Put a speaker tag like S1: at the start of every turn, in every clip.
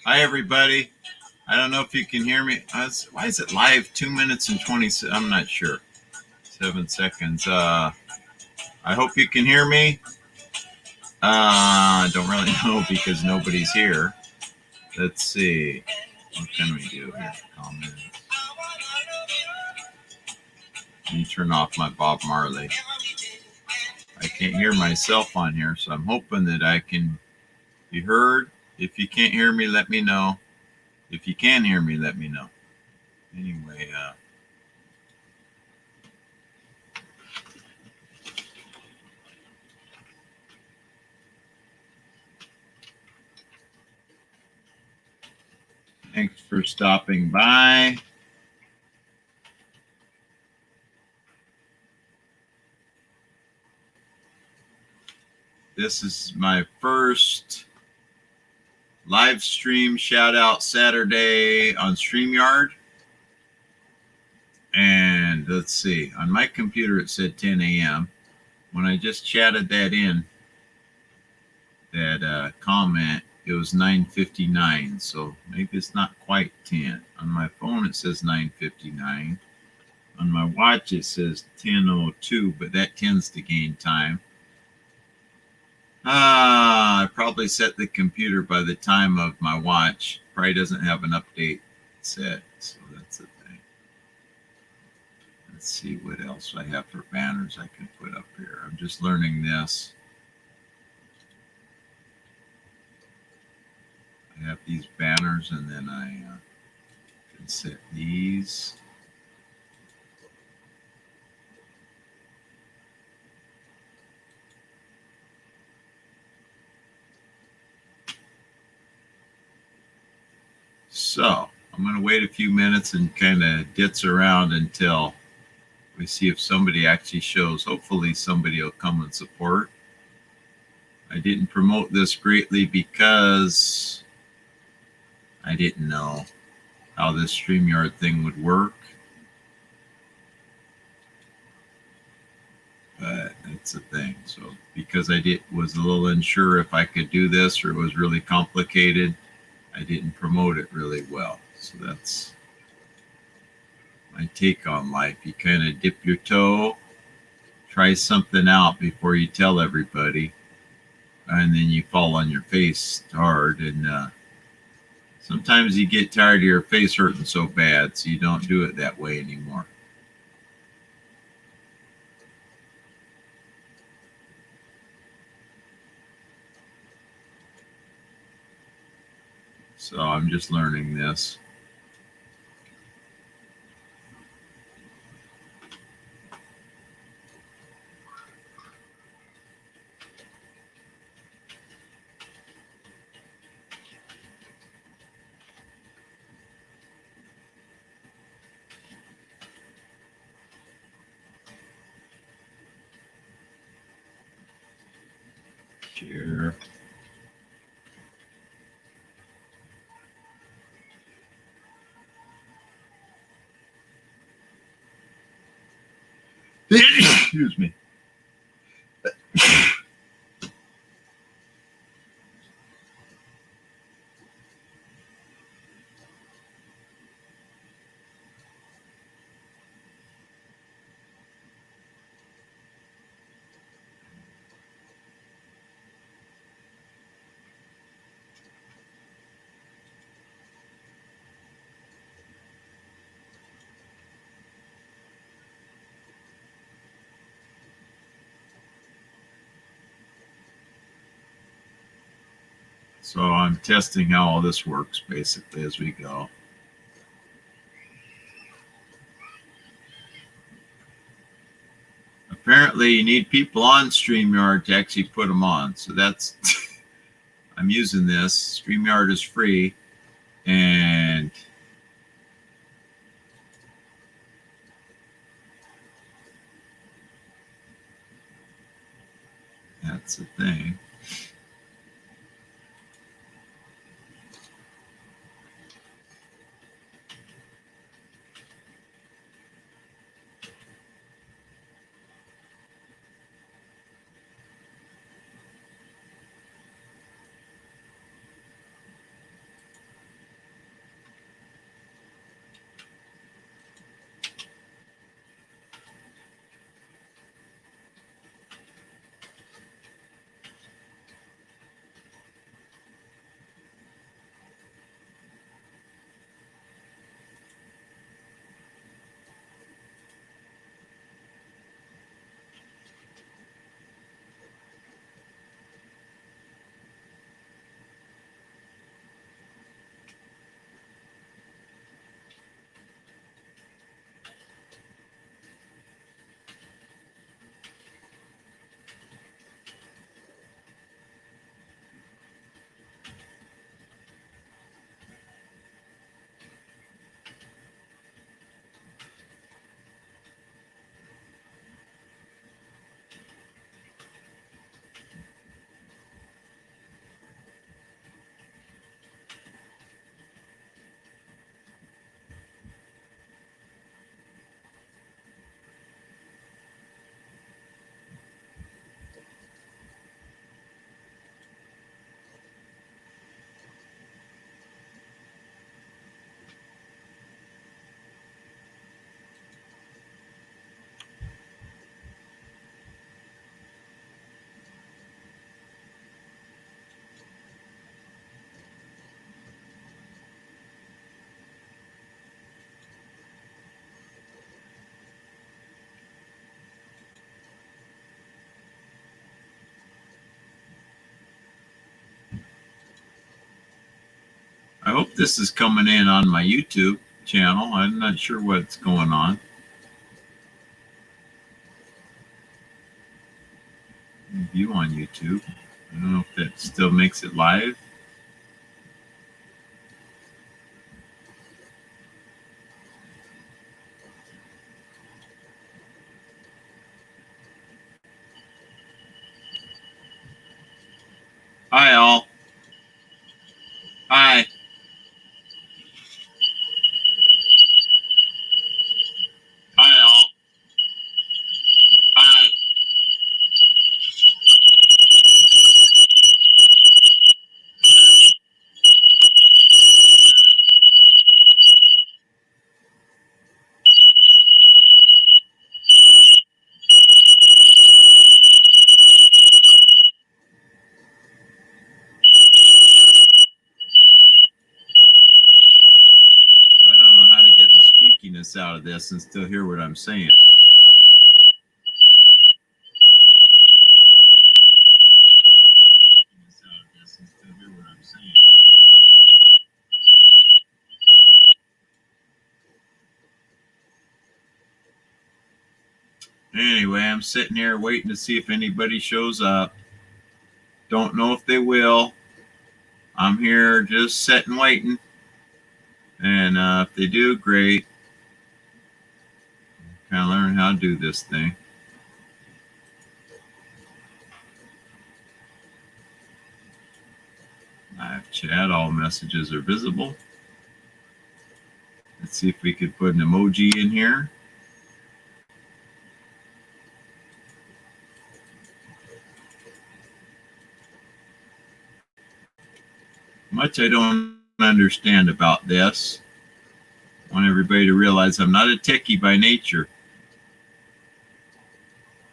S1: Hi, everybody. I don't know if you can hear me. Why is it live 2 minutes and 20? I'm not sure. 7 seconds. I hope you can hear me. I don't really know because nobody's here. Let's see. What can we do here? Comments. Let me turn off my Bob Marley. I can't hear myself on here, so I'm hoping that I can be heard. If you can't hear me, let me know. If you can hear me, let me know. Anyway, thanks for stopping by. This is my first live stream shout out Saturday on StreamYard. And let's see, on my computer it said 10 a.m. When I just chatted that in, that comment, it was 9:59. So maybe it's not quite 10. On my phone it says 9:59. On my watch it says 10:02, but that tends to gain time. I probably set the computer by the time of my watch. Probably doesn't have an update set, so that's the thing. Let's see what else I have for banners I can put up here. I'm just learning this. I have these banners, and then I can set these. So I'm going to wait a few minutes and kind of ditz around until we see if somebody actually shows. Hopefully somebody will come and support. I didn't promote this greatly because I didn't know how this StreamYard thing would work. But that's the thing. So because I was a little unsure if I could do this or it was really complicated, I didn't promote it really well. So that's my take on life. You kind of dip your toe, try something out before you tell everybody, and then you fall on your face hard. And sometimes you get tired of your face hurting so bad, so you don't do it that way anymore. So I'm just learning this. Share. Excuse me. So I'm testing how all this works basically as we go. Apparently you need people on StreamYard to actually put them on. So that's, I'm using this. StreamYard is free. And that's the thing. hope this is coming in on my YouTube channel. I'm not sure what's going on. View on YouTube. I don't know if that still makes it live. Hi, all. Hi. Hi, all. Hi. I don't know how to get the squeakiness out of this and still hear what I'm saying. Anyway, I'm sitting here waiting to see if anybody shows up. Don't know if they will. I'm here just sitting waiting. And if they do, great. Kind of learn how to do this thing. Live chat, all messages are visible. Let's see if we could put an emoji in here. Much I don't understand about this. I want everybody to realize I'm not a techie by nature.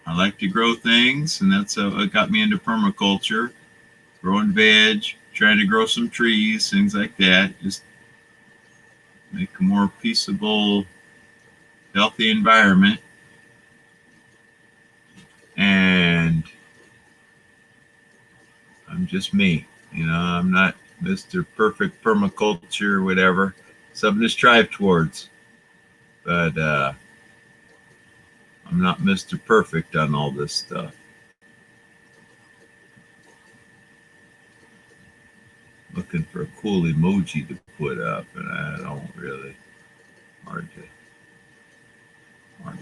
S1: I like to grow things, and that's what got me into permaculture. Growing veg, trying to grow some trees, things like that. Just make a more peaceable, healthy environment. And I'm just me. You know, I'm not Mr. Perfect Permaculture or whatever. Something to strive towards. But I'm not Mr. Perfect on all this stuff. Looking for a cool emoji to put up, and I don't really. Hard to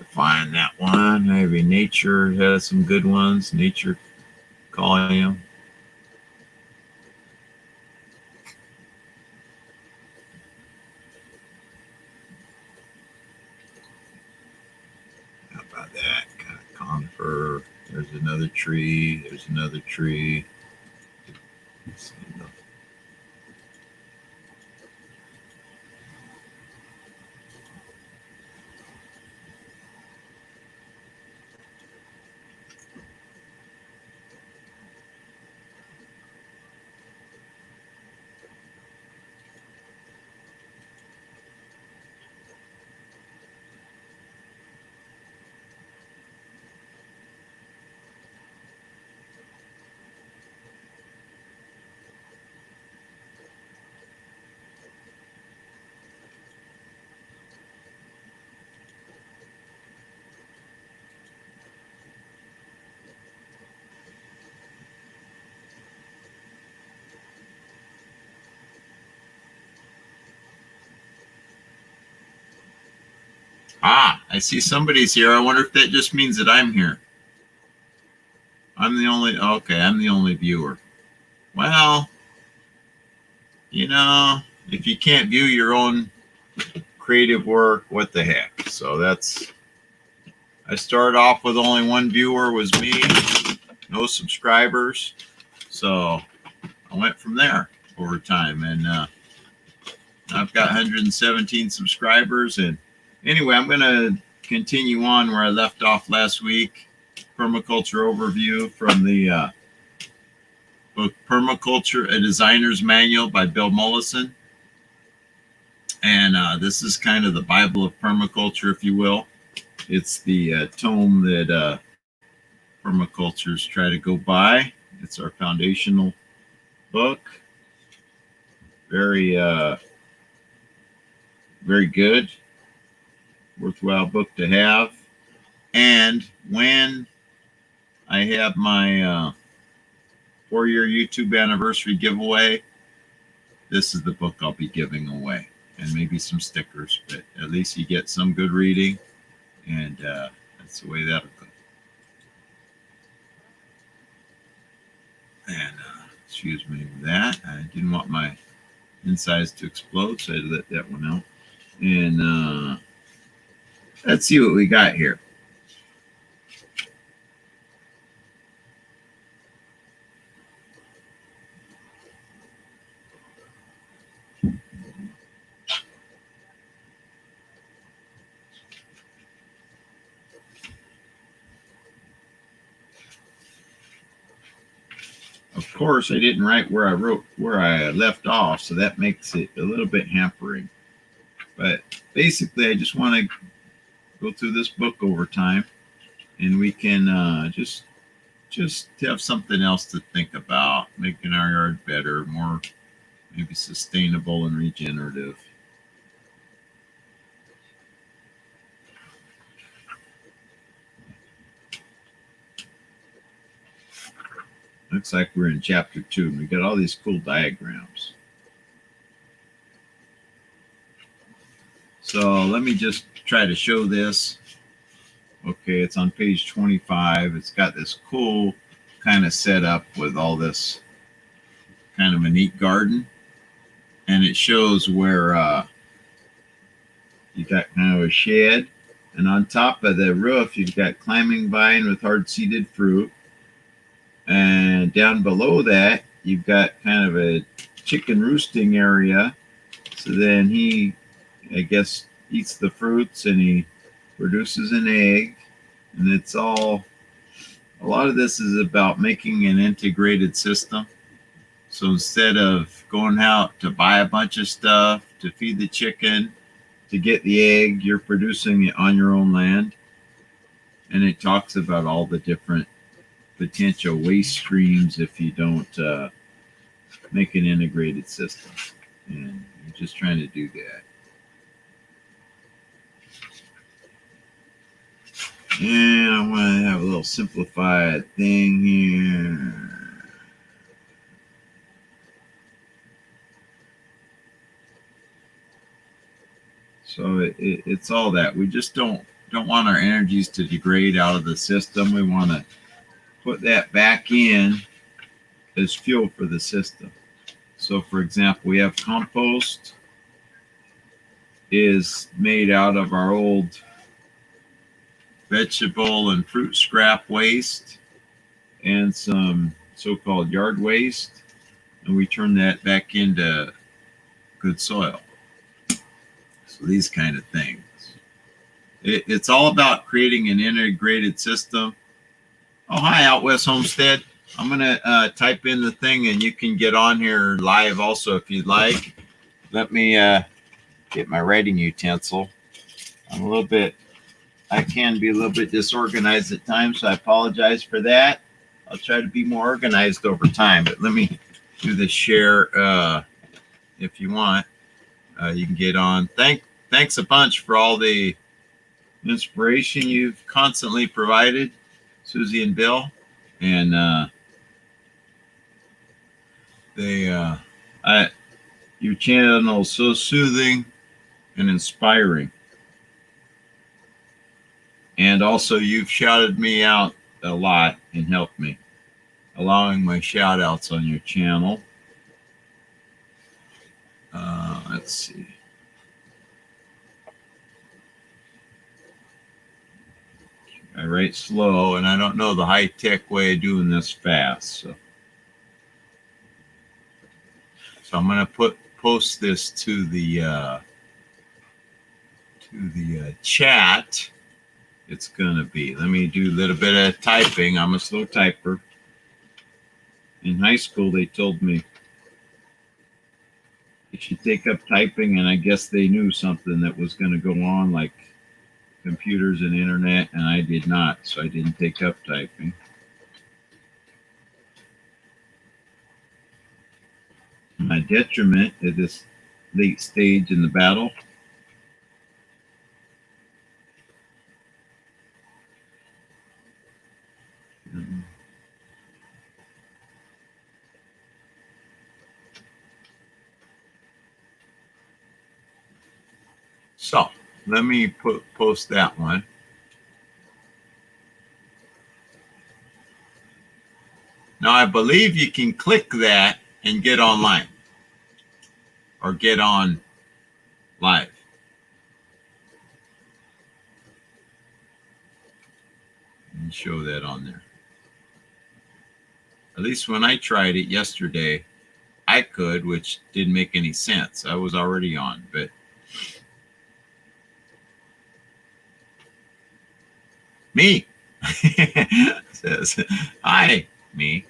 S1: find that one. Maybe nature has some good ones. Nature calling them. How about that? Kind of conifer. There's another tree. There's another tree. Ah, I see somebody's here. I wonder if that just means that I'm here. I'm the only viewer. Well, you know, if you can't view your own creative work, what the heck? So I started off with only one viewer, was me, no subscribers. So I went from there over time, and I've got 117 subscribers. And anyway, I'm going to continue on where I left off last week. Permaculture overview from the book Permaculture, A Designer's Manual by Bill Mollison. And this is kind of the Bible of permaculture, if you will. It's the tome that permaculturists try to go by. It's our foundational book. Very, very good, worthwhile book to have. And when I have my 4-year YouTube anniversary giveaway, this is the book I'll be giving away, and maybe some stickers, but at least you get some good reading, and that's the way that'll go. And excuse me for that. I didn't want my insides to explode, so I let that one out. And let's see what we got here. Of course, I didn't write where I left off, so that makes it a little bit hampering. But basically, I just want to go through this book over time, and we can just have something else to think about, making our yard better, more maybe sustainable and regenerative. Looks like we're in chapter 2, and we got all these cool diagrams. So let me just try to show this. Okay, it's on page 25. It's got this cool kind of setup with all this kind of a neat garden. And it shows where you got kind of a shed. And on top of the roof, you've got climbing vine with hard-seeded fruit. And down below that, you've got kind of a chicken roosting area. So then he, I guess, eats the fruits and he produces an egg. And it's all, a lot of this is about making an integrated system. So instead of going out to buy a bunch of stuff to feed the chicken, to get the egg, you're producing it on your own land. And it talks about all the different potential waste streams if you don't make an integrated system. And I'm just trying to do that. And I want to have a little simplified thing here. So it's all that. We just don't want our energies to degrade out of the system. We want to put that back in as fuel for the system. So for example, we have compost is made out of our old vegetable and fruit scrap waste and some so-called yard waste, and we turn that back into good soil. So these kind of things. It's all about creating an integrated system. Oh, hi, Out West Homestead. I'm going to type in the thing, and you can get on here live also if you'd like. Let me get my writing utensil. I can be a little bit disorganized at times, so I apologize for that. I'll try to be more organized over time, but let me do the share if you want. You can get on. Thanks a bunch for all the inspiration you've constantly provided, Susie and Bill. And your channel is so soothing and inspiring. And also, you've shouted me out a lot and helped me, allowing my shout outs on your channel. Let's see. I write slow, and I don't know the high-tech way of doing this fast. So I'm going to post this to the chat. It's going to be. Let me do a little bit of typing. I'm a slow typer. In high school, they told me you should take up typing, and I guess they knew something that was going to go on, like computers and internet, and I did not, so I didn't take up typing. my detriment at this late stage in the battle. So let me post that one. Now I believe you can click that and get online or get on live. And show that on there. At least when I tried it yesterday, I could, which didn't make any sense. I was already on, but me says, hi, me.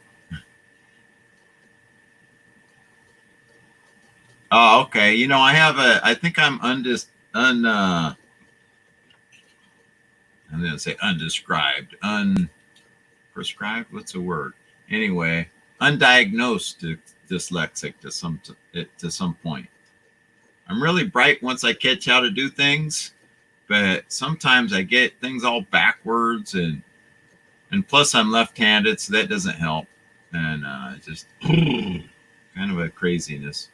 S1: Oh, okay. You know, I think I'm I'm going to say undescribed, unprescribed. What's the word? Anyway, undiagnosed dyslexic to some point. I'm really bright once I catch how to do things, but sometimes I get things all backwards, and plus I'm left-handed, so that doesn't help, and just kind of a craziness.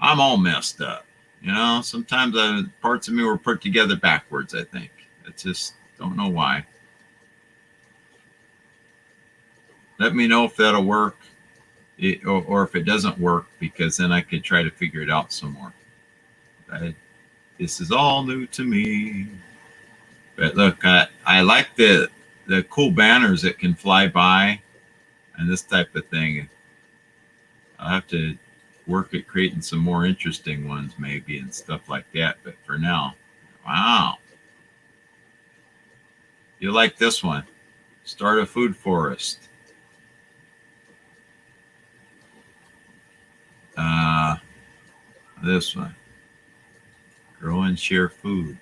S1: I'm all messed up, you know. Sometimes parts of me were put together backwards. I think I just don't know why. Let me know if that'll work, or if it doesn't work, because then I could try to figure it out some more. This is all new to me. But look, I like the cool banners that can fly by and this type of thing. I'll have to work at creating some more interesting ones maybe and stuff like that. But for now, wow. You like this one? Start a food forest. This one. Grow and share food.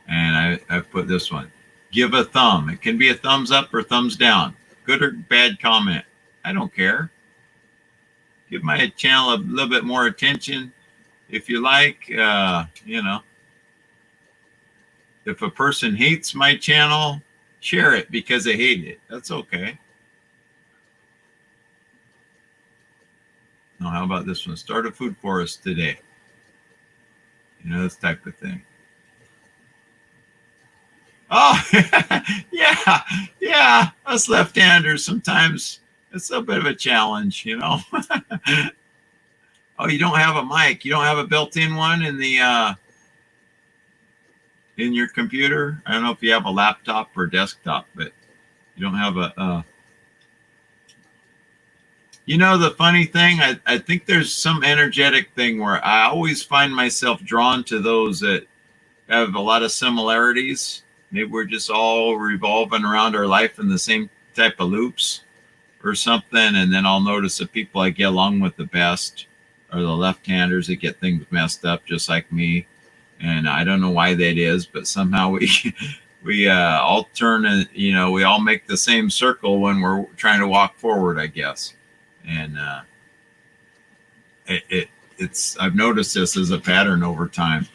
S1: And I put this one. Give a thumb. It can be a thumbs up or thumbs down. Good or bad comment. I don't care. Give my channel a little bit more attention if you like. You know, if a person hates my channel, share it because they hate it. That's okay. Now, how about this one? Start a food forest today. You know, this type of thing. Oh, yeah. Us left-handers, sometimes it's a bit of a challenge, you know. Oh, you don't have a mic. You don't have a built-in one in the in your computer. I don't know if you have a laptop or desktop, but you don't have a you know, the funny thing, I think there's some energetic thing where I always find myself drawn to those that have a lot of similarities. Maybe we're just all revolving around our life in the same type of loops or something. And then I'll notice the people I get along with the best are the left-handers that get things messed up just like me. And I don't know why that is, but somehow we all turn and, you know, we all make the same circle when we're trying to walk forward, I guess. And it's I've noticed this as a pattern over time.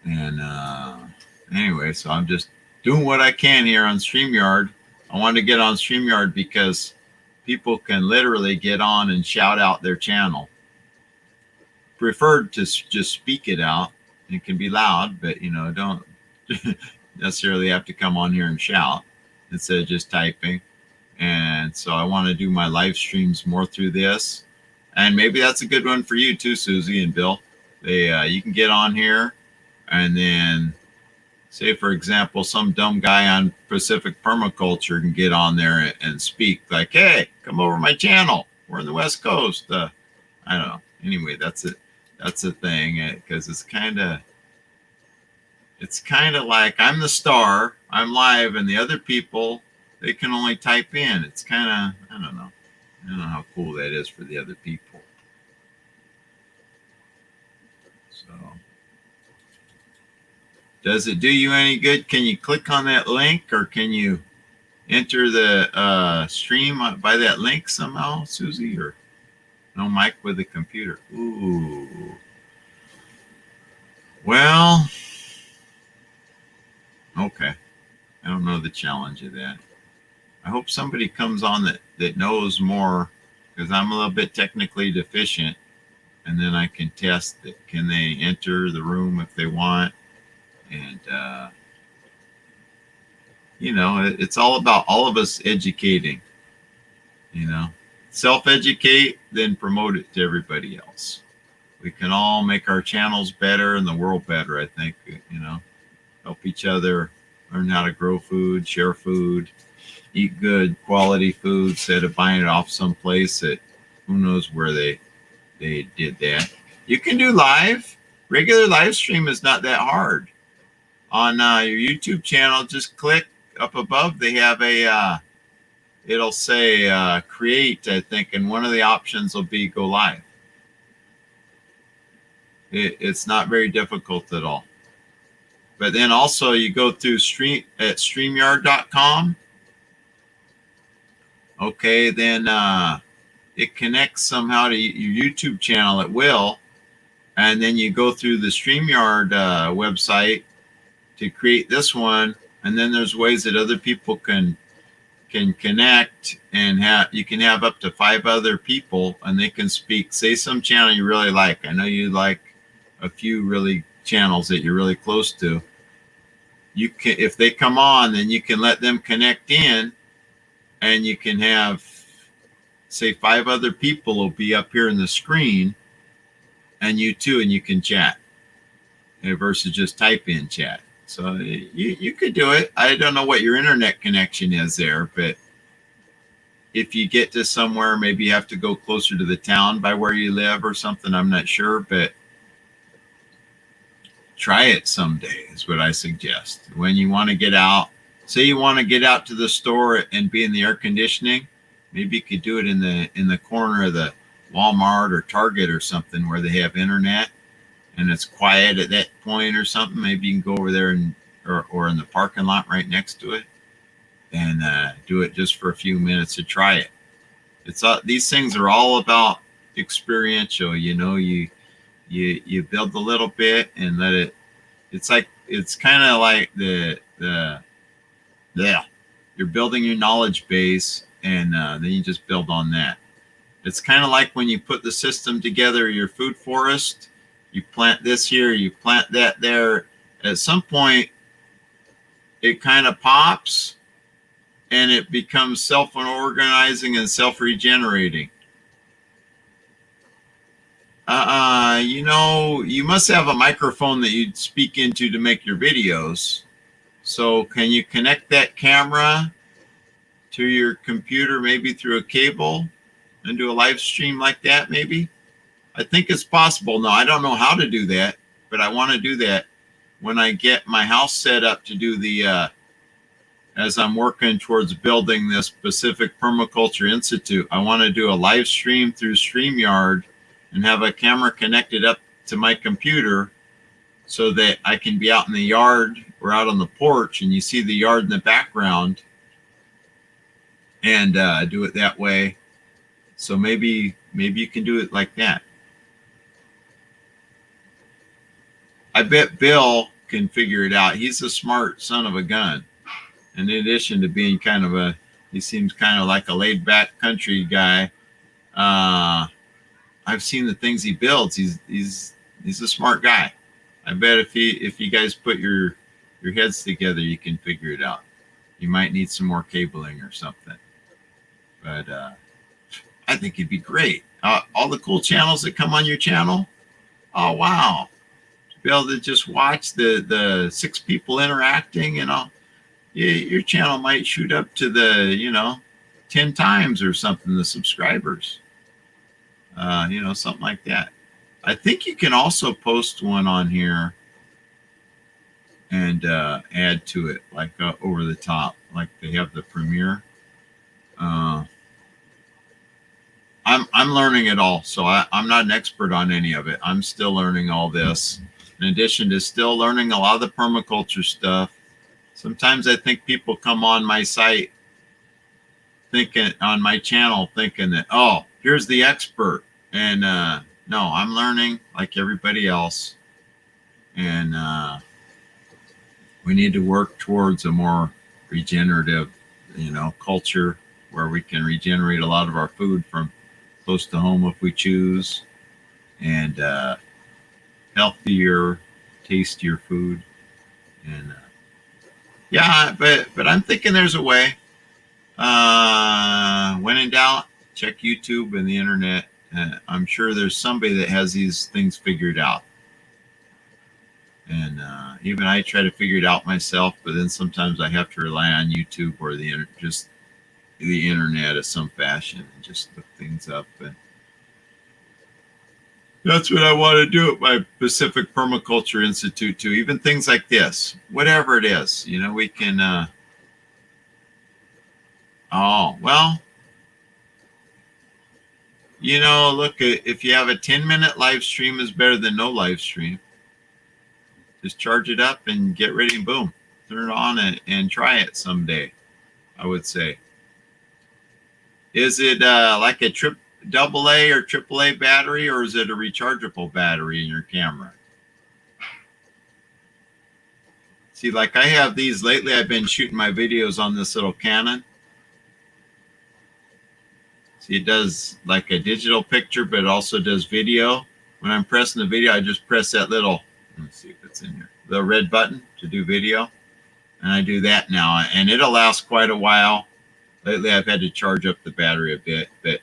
S1: And anyway, so I'm just doing what I can here on StreamYard. I want to get on StreamYard because people can literally get on and shout out their channel. Preferred to just speak it out. It can be loud, but, you know, don't necessarily have to come on here and shout instead of just typing. And so I want to do my live streams more through this. And maybe that's a good one for you too, Susie and Bill. You can get on here and then say, for example, some dumb guy on Pacific Permaculture can get on there and speak like, hey, come over my channel. We're in the West Coast. I don't know. Anyway, that's it. That's a thing, because it's kind of like I'm the star, I'm live, and the other people, they can only type in. It's kind of, I don't know how cool that is for the other people. So Does it do you any good? Can you click on that link, or can you enter the stream by that link somehow, Susie? Or no mic with the computer? Ooh. Well, okay. I don't know the challenge of that. I hope somebody comes on that knows more, because I'm a little bit technically deficient, and then I can test that. Can they enter the room if they want? And you know, it's all about all of us educating. You know, self-educate, then promote it to everybody else. We can all make our channels better and the world better, I think. You know, help each other learn how to grow food, share food, eat good quality food instead of buying it off someplace that who knows where they did that. You can do live. Regular live stream is not that hard. On your YouTube channel, just click up above. They have a it'll say create, I think, and one of the options will be go live. It's not very difficult at all. But then also you go through stream at StreamYard.com. Okay, then it connects somehow to your YouTube channel. It will. And then you go through the StreamYard website to create this one. And then there's ways that other people can connect, and you can have up to 5 other people, and they can speak. Say some channel you really like. I know you like a few really channels that you're really close to. You can, if they come on, then you can let them connect in, and you can have, say, 5 other people will be up here in the screen, and you too, and you can chat versus just type in chat. So you could do it. I don't know what your internet connection is there, but if you get to somewhere, maybe you have to go closer to the town by where you live or something. I'm not sure, but try it someday is what I suggest. When you want to get out, say you want to get out to the store and be in the air conditioning, maybe you could do it in the corner of the Walmart or Target or something where they have internet and it's quiet at that point or something. Maybe you can go over there or in the parking lot right next to it and do it just for a few minutes to try it. It's these things are all about experiential. You know, you build a little bit and let it. It's kind of like you're building your knowledge base, and then you just build on that. It's kind of like when you put the system together, your food forest. You plant this here, you plant that there. At some point, it kind of pops, and it becomes self-organizing and self-regenerating. You know, you must have a microphone that you speak into to make your videos. So can you connect that camera to your computer, maybe through a cable, and do a live stream like that, maybe? I think it's possible. No, I don't know how to do that, but I want to do that when I get my house set up to do the, as I'm working towards building this Pacific Permaculture Institute. I want to do a live stream through StreamYard and have a camera connected up to my computer so that I can be out in the yard or out on the porch and you see the yard in the background, and do it that way. So maybe you can do it like that. I bet Bill can figure it out. He's a smart son of a gun. And in addition to being he seems kind of like a laid back country guy. I've seen the things he builds. He's a smart guy. I bet if you guys put your heads together, you can figure it out. You might need some more cabling or something. But I think it'd be great. All the cool channels that come on your channel. Oh, wow. To be able to just watch the 6 people interacting, you know, your channel might shoot up to the, 10 times or something, the subscribers. Something like that. I think you can also post one on here and add to it, like over the top, like they have the premiere. I'm learning it all, so I'm not an expert on any of it. I'm still learning all this, in addition to still learning a lot of the permaculture stuff. Sometimes I think people come on my site thinking, on my channel, thinking that, oh, here's the expert. And no, I'm learning like everybody else. And we need to work towards a more regenerative, culture where we can regenerate a lot of our food from close to home if we choose, and healthier, tastier food. And yeah, but I'm thinking there's a way. When in doubt, check YouTube and the internet. I'm sure there's somebody that has these things figured out. And even I try to figure it out myself, but then sometimes I have to rely on YouTube or just the internet of some fashion and just look things up. And that's what I want to do at my Pacific Permaculture Institute too. Even things like this, whatever it is, we can. Oh well, look, if you have a 10-minute live stream, is better than no live stream. Just charge it up and get ready and boom, turn it on and try it someday, I would say. Is it like a AA or AAA battery, or is it a rechargeable battery in your camera? See, like I have these lately, I've been shooting my videos on this little Canon. See, it does like a digital picture, but it also does video. When I'm pressing the video, I just press that little, let's see if it's in here, the red button to do video. And I do that now, and it'll last quite a while. Lately, I've had to charge up the battery a bit, but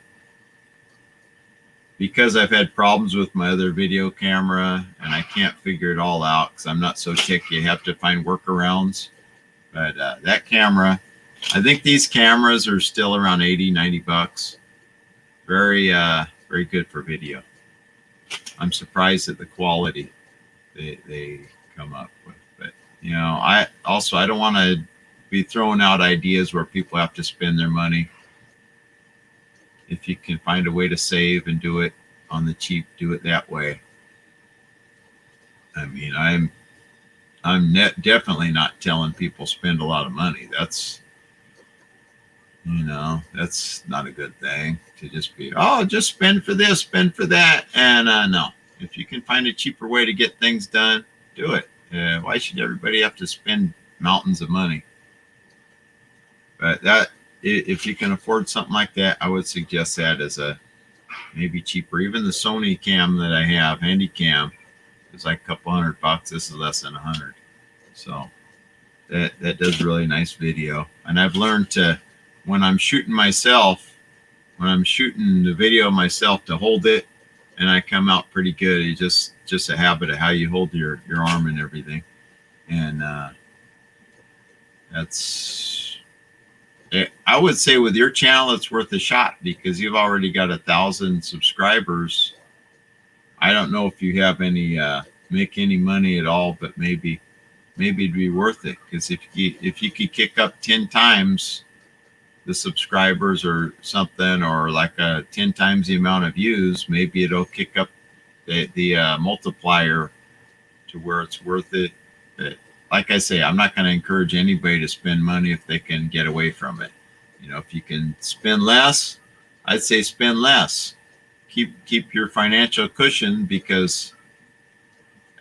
S1: because I've had problems with my other video camera and I can't figure it all out because I'm not so techy, you have to find workarounds. But that camera, I think these cameras are still around 80, 90 bucks. Very, very good for video. I'm surprised at the quality they come up with. But, I don't want to be throwing out ideas where people have to spend their money. If you can find a way to save and do it on the cheap, do it that way. I mean, I'm definitely not telling people spend a lot of money. That's not a good thing to just be, oh, just spend for this, spend for that. And no, if you can find a cheaper way to get things done, do it. Why should everybody have to spend mountains of money? But if you can afford something like that, I would suggest that as a maybe cheaper. Even the Sony cam that I have, handy cam, is like a couple $100. This is less than 100. So that does really nice video. And I've learned to, when I'm shooting the video myself, to hold it, and I come out pretty good. It's just a habit of how you hold your arm and everything. And I would say with your channel, it's worth a shot because you've already got 1,000 subscribers. I don't know if you have any make any money at all, but maybe it'd be worth it, because if you could kick up 10 times the subscribers or something, or like 10 times the amount of views, maybe it'll kick up the multiplier to where it's worth it. But like I say, I'm not going to encourage anybody to spend money if they can get away from it. If you can spend less, I'd say spend less. Keep your financial cushion, because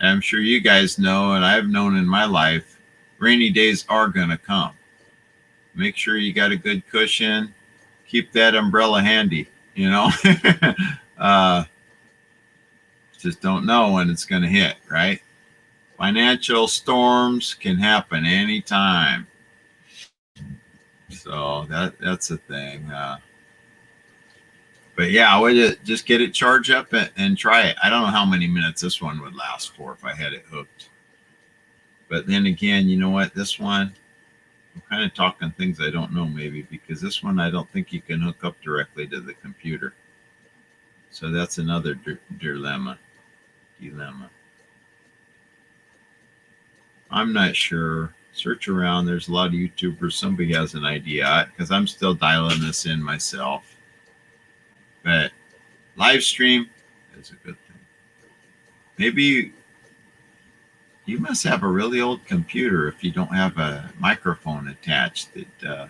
S1: I'm sure you guys know, and I've known in my life, rainy days are going to come. Make sure you got a good cushion. Keep that umbrella handy, just don't know when it's going to hit, right? Financial storms can happen anytime. So that's a thing. But yeah, I would just get it charged up and try it. I don't know how many minutes this one would last for if I had it hooked. But then again, you know what? This one, I'm kind of talking things I don't know maybe, because this one I don't think you can hook up directly to the computer. So that's another dilemma. I'm not sure. Search around. There's a lot of YouTubers. Somebody has an idea, because I'm still dialing this in myself. But live stream is a good thing. Maybe You must have a really old computer if you don't have a microphone attached that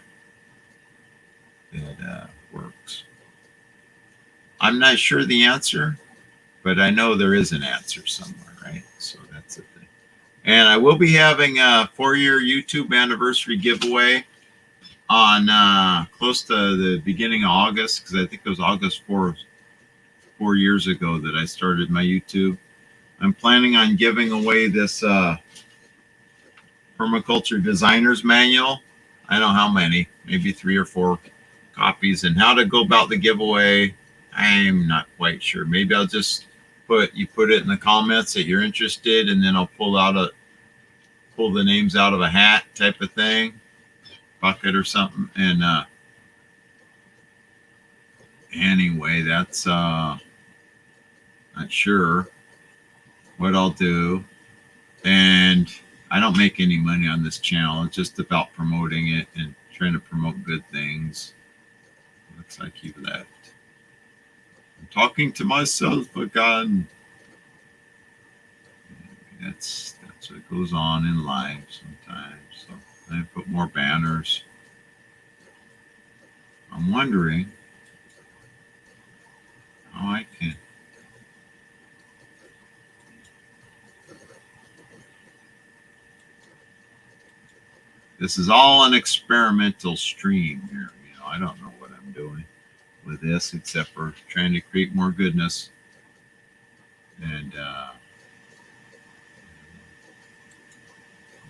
S1: works. I'm not sure the answer, but I know there is an answer somewhere, right? So that's the thing. And I will be having a 4-year YouTube anniversary giveaway on close to the beginning of August, because I think it was August 4 years ago that I started my YouTube. I'm planning on giving away this permaculture designer's manual. I don't know how many, maybe 3 or 4 copies. And how to go about the giveaway, I'm not quite sure. Maybe I'll just put it in the comments that you're interested, and then I'll pull the names out of a hat type of thing, bucket or something. And anyway, that's not sure what I'll do. And I don't make any money on this channel. It's just about promoting it and trying to promote good things. Looks like you left. I'm talking to myself again. That's what goes on in life sometimes. So I put more banners. I'm wondering how I can. This is all an experimental stream here. You know, I don't know what I'm doing with this except for trying to create more goodness. And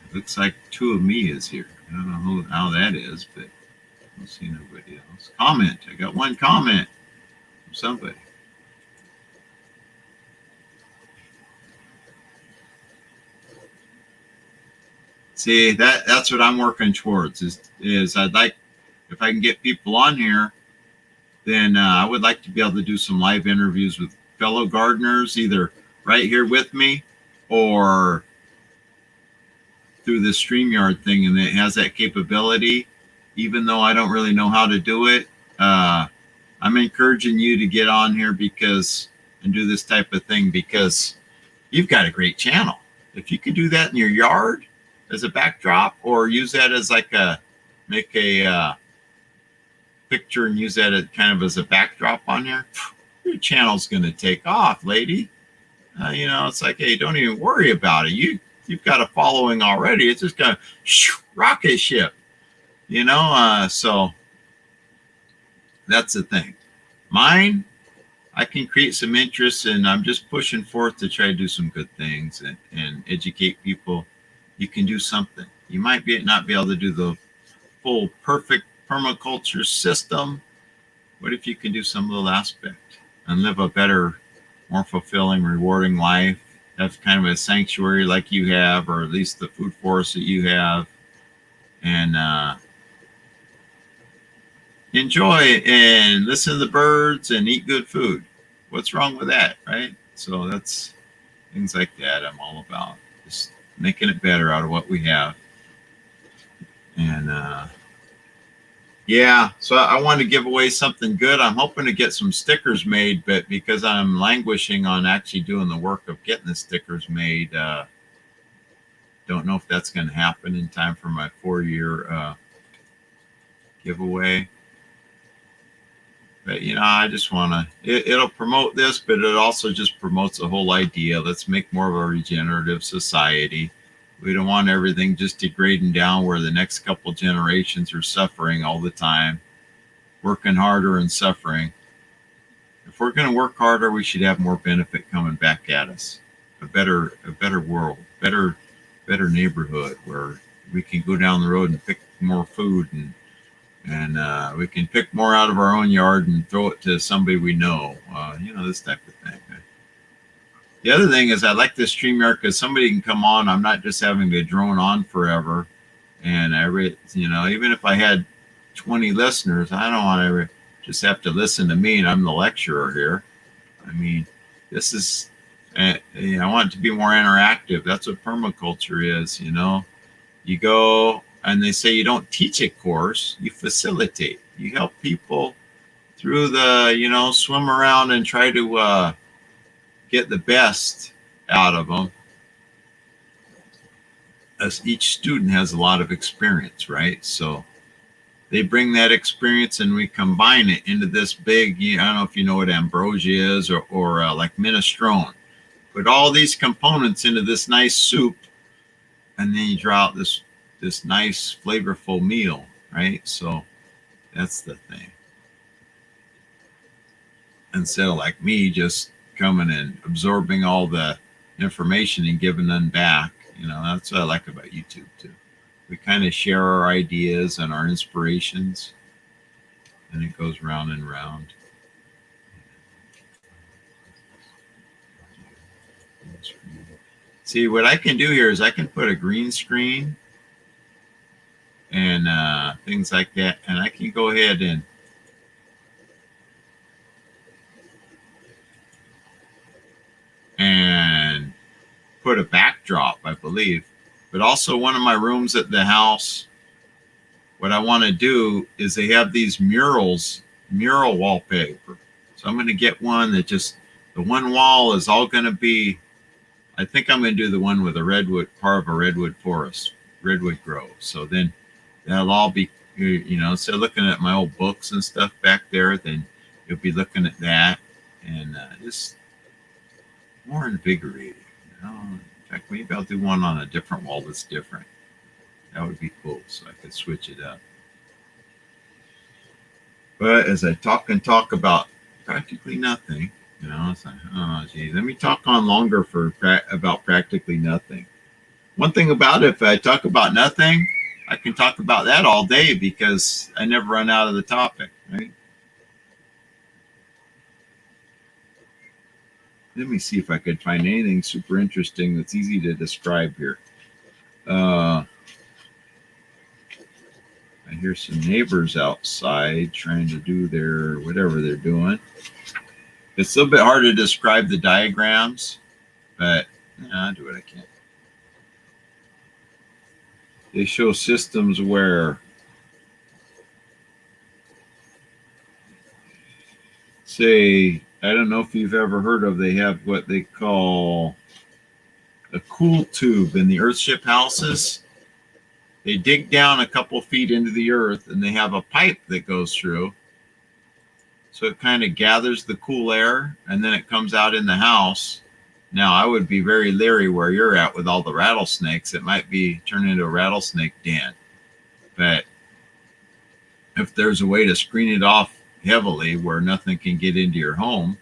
S1: it looks like 2 of me is here. I don't know how that is, but I don't see nobody else. Comment. I got 1 comment from somebody. See, that's what I'm working towards is I'd like, if I can get people on here, then I would like to be able to do some live interviews with fellow gardeners, either right here with me or through the StreamYard thing, and it has that capability. Even though I don't really know how to do it, I'm encouraging you to get on here and do this type of thing, because you've got a great channel. If you could do that in your yard as a backdrop, or use that as like make a picture and use that as kind of as a backdrop on there, your channel's going to take off, lady. You know, it's like, hey, don't even worry about it. You've got a following already. It's just going to rocket ship, you know. So that's the thing. Mine, I can create some interest, and I'm just pushing forth to try to do some good things and educate people. You can do something. You might not be able to do the full perfect permaculture system. What if you can do some little aspect and live a better, more fulfilling, rewarding life? Have kind of a sanctuary like you have, or at least the food forest that you have, and enjoy and listen to the birds and eat good food. What's wrong with that, right? So that's things like that I'm all about. Just making it better out of what we have. And yeah, so I want to give away something good. I'm hoping to get some stickers made, but because I'm languishing on actually doing the work of getting the stickers made, don't know if that's going to happen in time for my 4-year giveaway. But, you know, I just want to, it'll promote this, but it also just promotes the whole idea. Let's make more of a regenerative society. We don't want everything just degrading down where the next couple generations are suffering all the time, working harder and suffering. If we're going to work harder, we should have more benefit coming back at us. A better world, better neighborhood where we can go down the road and pick more food, and we can pick more out of our own yard and throw it to somebody we know. You know, this type of thing. The other thing is I like this StreamYard because somebody can come on. I'm not just having to drone on forever. And you know, even if I had 20 listeners, I don't want to just have to listen to me and I'm the lecturer here. I mean, this is, I want it to be more interactive. That's what permaculture is, you know. You go and they say you don't teach a course, you facilitate. You help people through the, you know, swim around and try to get the best out of them. as each student has a lot of experience, right? So they bring that experience and we combine it into this big, I don't know if you know what ambrosia is or like minestrone. Put all these components into this nice soup, and then you draw out this nice flavorful meal, right? So that's the thing. Instead of like me just coming and absorbing all the information and giving them back, that's what I like about YouTube too. We kind of share our ideas and our inspirations, and it goes round and round. See, what I can do here is I can put a green screen and things like that, and I can go ahead and put a backdrop, I believe. But also one of my rooms at the house, what I want to do is they have these mural wallpaper. So I'm going to get one that just, the one wall is all going to be, I think I'm going to do the one with a redwood, part of a redwood forest, redwood grove. So then that'll all be, instead of looking at my old books and stuff back there, then you'll be looking at that and just more invigorating. In fact, maybe I'll do one on a different wall that's different. That would be cool, so I could switch it up. But as I talk about practically nothing, it's like, oh, geez, let me talk on longer about practically nothing. One thing about it, if I talk about nothing, I can talk about that all day because I never run out of the topic, right? Let me see if I could find anything super interesting that's easy to describe here. I hear some neighbors outside trying to do their whatever they're doing. It's a little bit hard to describe the diagrams, but I'll do what I can. They show systems where, say, I don't know if you've ever heard of, they have what they call a cool tube in the earthship houses. They dig down a couple feet into the earth and they have a pipe that goes through. So it kind of gathers the cool air and then it comes out in the house. Now, I would be very leery where you're at with all the rattlesnakes. It might be turned into a rattlesnake den. But if there's a way to screen it off heavily where nothing can get into your home,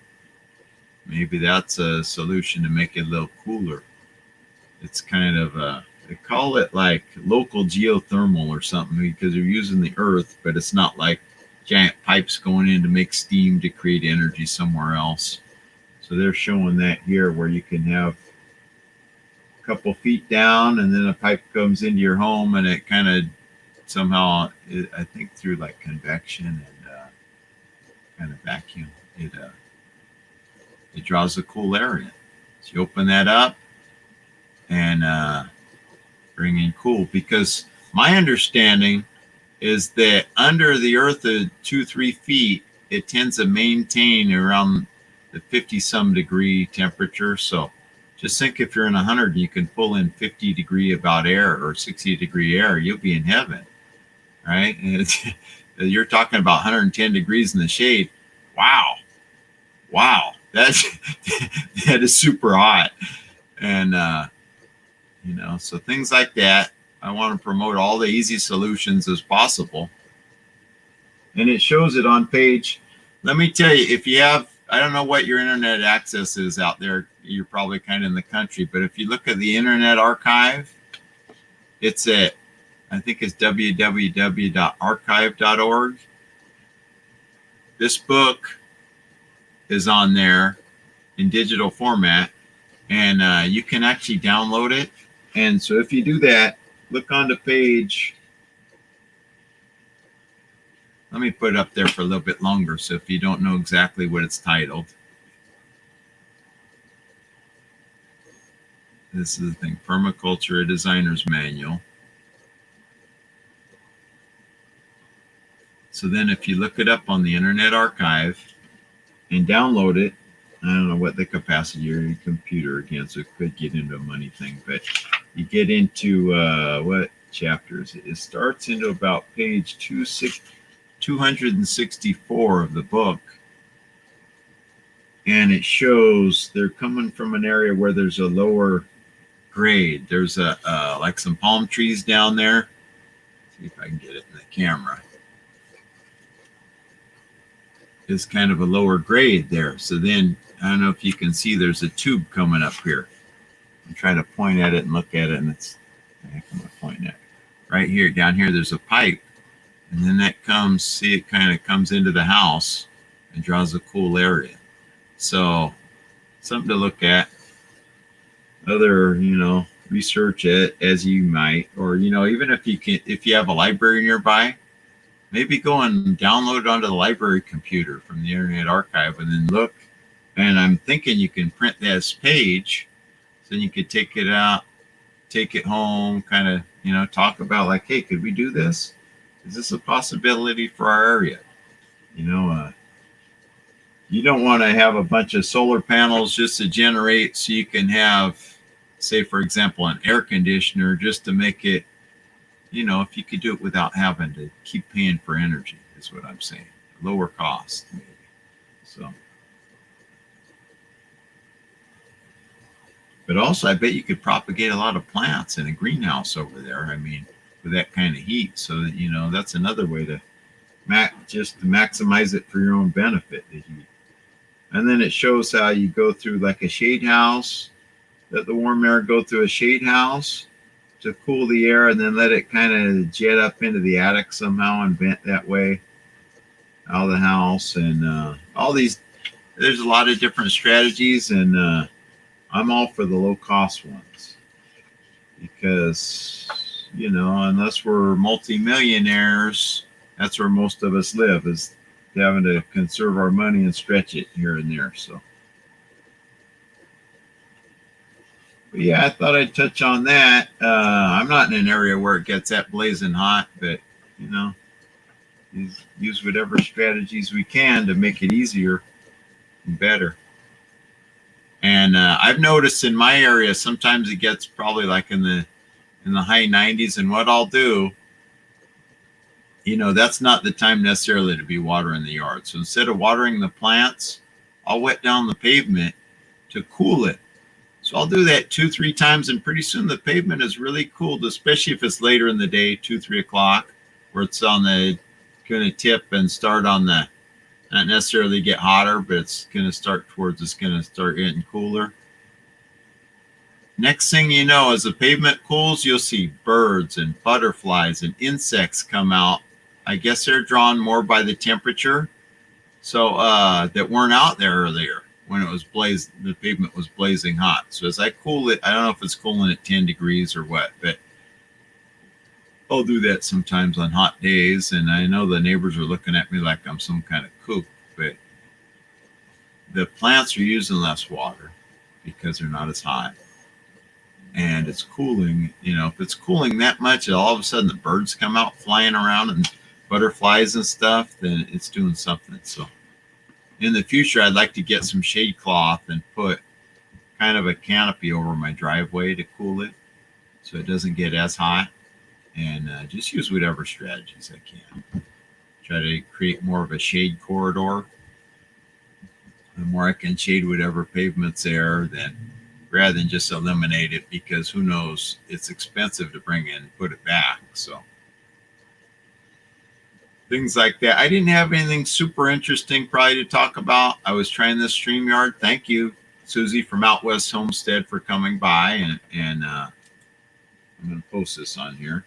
S1: maybe that's a solution to make it a little cooler. It's kind of they call it like local geothermal or something because they're using the earth, but it's not like giant pipes going in to make steam to create energy somewhere else. So they're showing that here where you can have a couple feet down and then a pipe comes into your home and it kind of somehow, I think through like convection and kind of vacuum, it draws the cool air in. So you open that up and bring in cool, because my understanding is that under the earth at 2-3 feet, it tends to maintain around the 50-some degree temperature. So just think if you're in 100 and you can pull in 50 degree about air or 60 degree air, you'll be in heaven, right? And you're talking about 110 degrees in the shade. Wow. That is super hot. And, so things like that, I want to promote all the easy solutions as possible. And it shows it on page. Let me tell you, if you have, I don't know what your internet access is out there. You're probably kind of in the country, but if you look at the Internet Archive, it's at, I think it's www.archive.org. This book is on there in digital format, and you can actually download it. And so if you do that, look on the page. Let me put it up there for a little bit longer, so if you don't know exactly what it's titled. This is the thing, Permaculture, a Designer's Manual. So then if you look it up on the Internet Archive and download it, I don't know what the capacity of your computer again, so it could get into a money thing, but you get into what chapters? It starts into about page 264 of the book. And it shows they're coming from an area where there's a lower grade. There's a like some palm trees down there. See if I can get it in the camera. It's kind of a lower grade there. So then I don't know if you can see there's a tube coming up here. I'm trying to point at it and look at it, and it's the heck am I pointing at? Right here, down here, there's a pipe, and then that comes. See, it kind of comes into the house and draws a cool area. So something to look at. Other, research it as you might, or even if you have a library nearby, maybe go and download it onto the library computer from the Internet Archive, and then look. And I'm thinking you can print this page, so then you could take it out, take it home, kind of talk about like, hey, could we do this? Is this a possibility for our area? You don't want to have a bunch of solar panels just to generate so you can have, say, for example, an air conditioner just to make it, if you could do it without having to keep paying for energy, is what I'm saying. Lower cost, maybe. So, but also, I bet you could propagate a lot of plants in a greenhouse over there. I mean, with that kind of heat. So that, that's another way to just to maximize it for your own benefit, the heat. And then it shows how you go through like a shade house, let the warm air go through a shade house to cool the air, and then let it kind of jet up into the attic somehow and vent that way out of the house. And all these, there's a lot of different strategies, and I'm all for the low cost ones because, unless we're multimillionaires, that's where most of us live, is having to conserve our money and stretch it here and there. So, but yeah, I thought I'd touch on that. I'm not in an area where it gets that blazing hot, but use whatever strategies we can to make it easier and better. And I've noticed in my area sometimes it gets probably like in the high 90s, and what I'll do, that's not the time necessarily to be watering the yard. So instead of watering the plants, I'll wet down the pavement to cool it. So I'll do that 2-3 times, and pretty soon the pavement is really cooled, especially if it's later in the day, 2-3 o'clock, where it's on the going to tip and start on the, not necessarily get hotter, but it's going to start getting cooler. Next thing you know, as the pavement cools, you'll see birds and butterflies and insects come out. I guess they're drawn more by the temperature, so that weren't out there earlier when it was the pavement was blazing hot. So as I cool it, I don't know if it's cooling at 10 degrees or what, but I'll do that sometimes on hot days. And I know the neighbors are looking at me like I'm some kind of kook, but the plants are using less water because they're not as hot. And it's cooling, if it's cooling that much, all of a sudden the birds come out flying around and butterflies and stuff, then it's doing something. So in the future, I'd like to get some shade cloth and put kind of a canopy over my driveway to cool it so it doesn't get as hot, and just use whatever strategies I can. Try to create more of a shade corridor. The more I can shade whatever pavement's there, then rather than just eliminate it, because who knows, it's expensive to bring in and put it back. So things like that. I didn't have anything super interesting probably to talk about. I was trying this StreamYard. Thank you, Susie from Out West Homestead, for coming by, and I'm going to post this on here.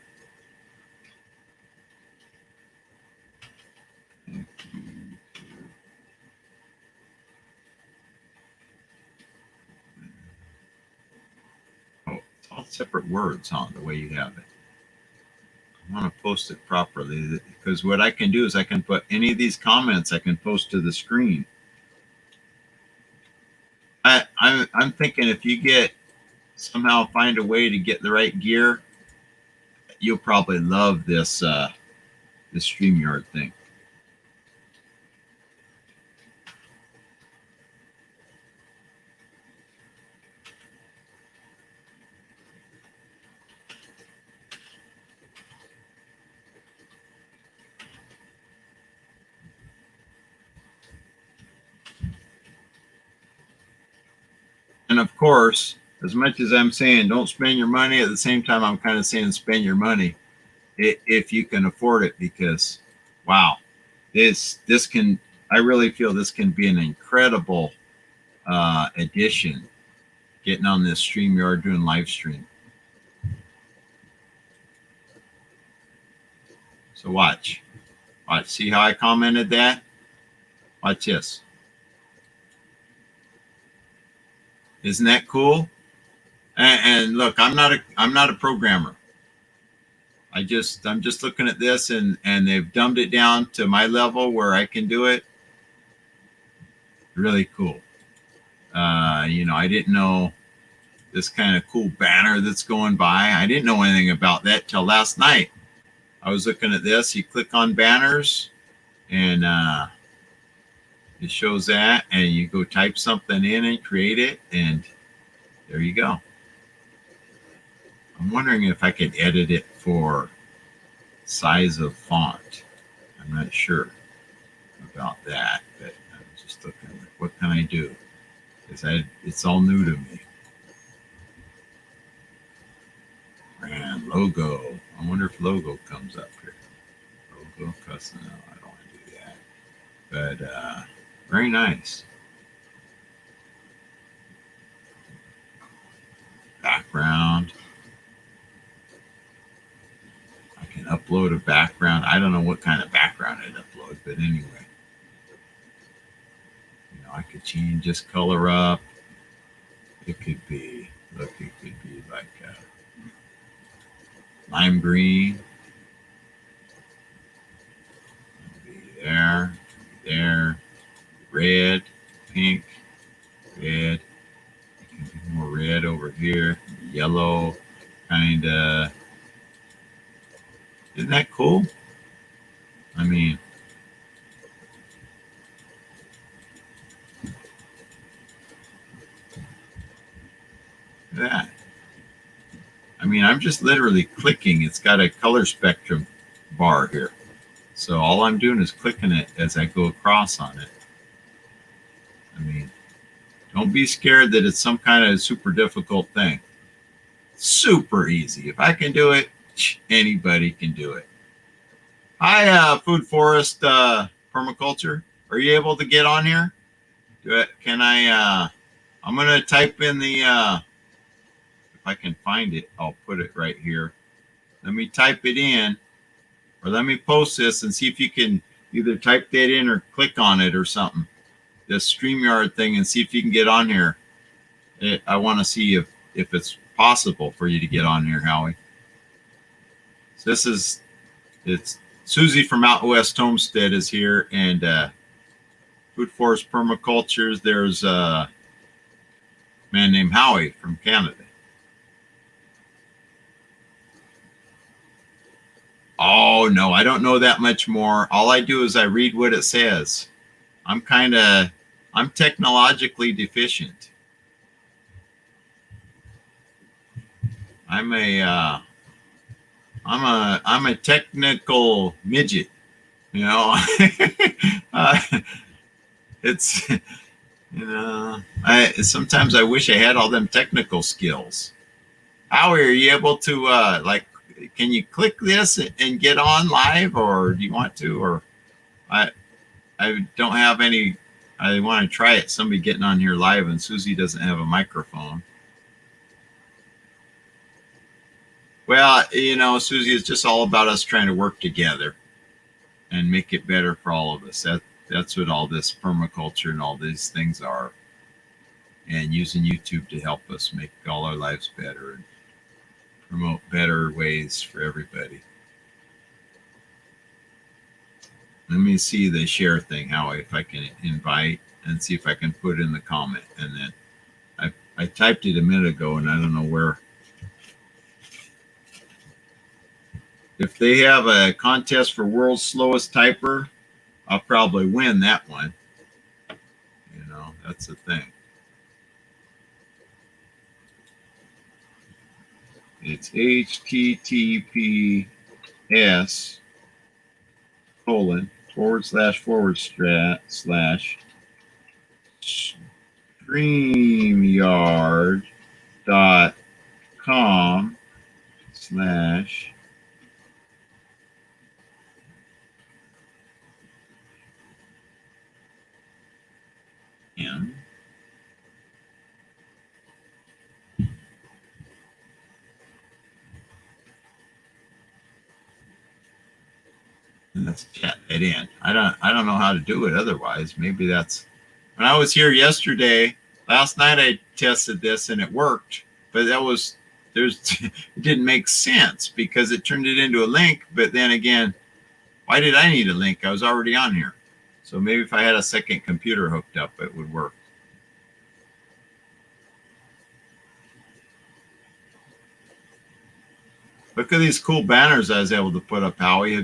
S1: Oh, it's all separate words, huh? The way you have it. I want to post it properly, because what I can do is I can put any of these comments I can post to the screen. I'm thinking if you somehow find a way to get the right gear, you'll probably love this StreamYard thing. And of course, as much as I'm saying don't spend your money, at the same time I'm kind of saying spend your money if you can afford it, because wow, this can, I really feel this can be an incredible addition, getting on this StreamYard doing live stream. So watch, see how I commented that? Watch this. Isn't that cool? And look, I'm not a programmer. I'm just looking at this, and they've dumbed it down to my level where I can do it. Really cool. You know, I didn't know this kind of cool banner that's going by. I didn't know anything about that till last night. I was looking at this. You click on banners, and it shows that, and you go type something in and create it, and there you go. I'm wondering if I could edit it for size of font. I'm not sure about that, but I'm just looking like, what can I do? Because it's all new to me. Brand logo. I wonder if logo comes up here. Logo custom. No, I don't want to do that. But very nice. Background. I can upload a background. I don't know what kind of background I'd upload, but anyway. You know, I could change this color up. It could be, look, it could be like lime green. Be there, red, pink, red. It can be more red over here, yellow, kind of. Isn't that cool? I mean, look at that. I mean, I'm just literally clicking. It's got a color spectrum bar here. So all I'm doing is clicking it as I go across on it. I mean, don't be scared that it's some kind of super difficult thing. Super easy. If I can do it, anybody can do it. Hi, Food Forest Permaculture. Are you able to get on here? Do it. Can I? I'm going to type in the, if I can find it, I'll put it right here. Let me type it in, or let me post this and see if you can either type that in or click on it or something. This StreamYard thing, and see if you can get on here. I want to see if it's possible for you to get on here, Howie. So it's Susie from Out West Homestead is here, and Food Forest Permacultures. There's a man named Howie from Canada. Oh, no, I don't know that much more. All I do is I read what it says. I'm technologically deficient. I'm a technical midget, you know. It's, you know, sometimes I wish I had all them technical skills. Howie, are you able to like, can you click this and get on live, or do you want to? Or I don't have any. I want to try it. Somebody getting on here live, and Susie doesn't have a microphone. Well, you know, Susie, it's just all about us trying to work together and make it better for all of us. That's what all this permaculture and all these things are. And using YouTube to help us make all our lives better and promote better ways for everybody. Let me see the share thing, how if I can invite, and see if I can put in the comment. And then I typed it a minute ago, and I don't know where. If they have a contest for world's slowest typer, I'll probably win that one. You know, that's the thing. It's https:// StreamYard.com/M. And let's chat it in. I don't know how to do it otherwise. Maybe that's when I was here yesterday. Last night I tested this and it worked, but it didn't make sense because it turned it into a link. But then again, why did I need a link? I was already on here. So maybe if I had a second computer hooked up, it would work. Look at these cool banners I was able to put up, Howie.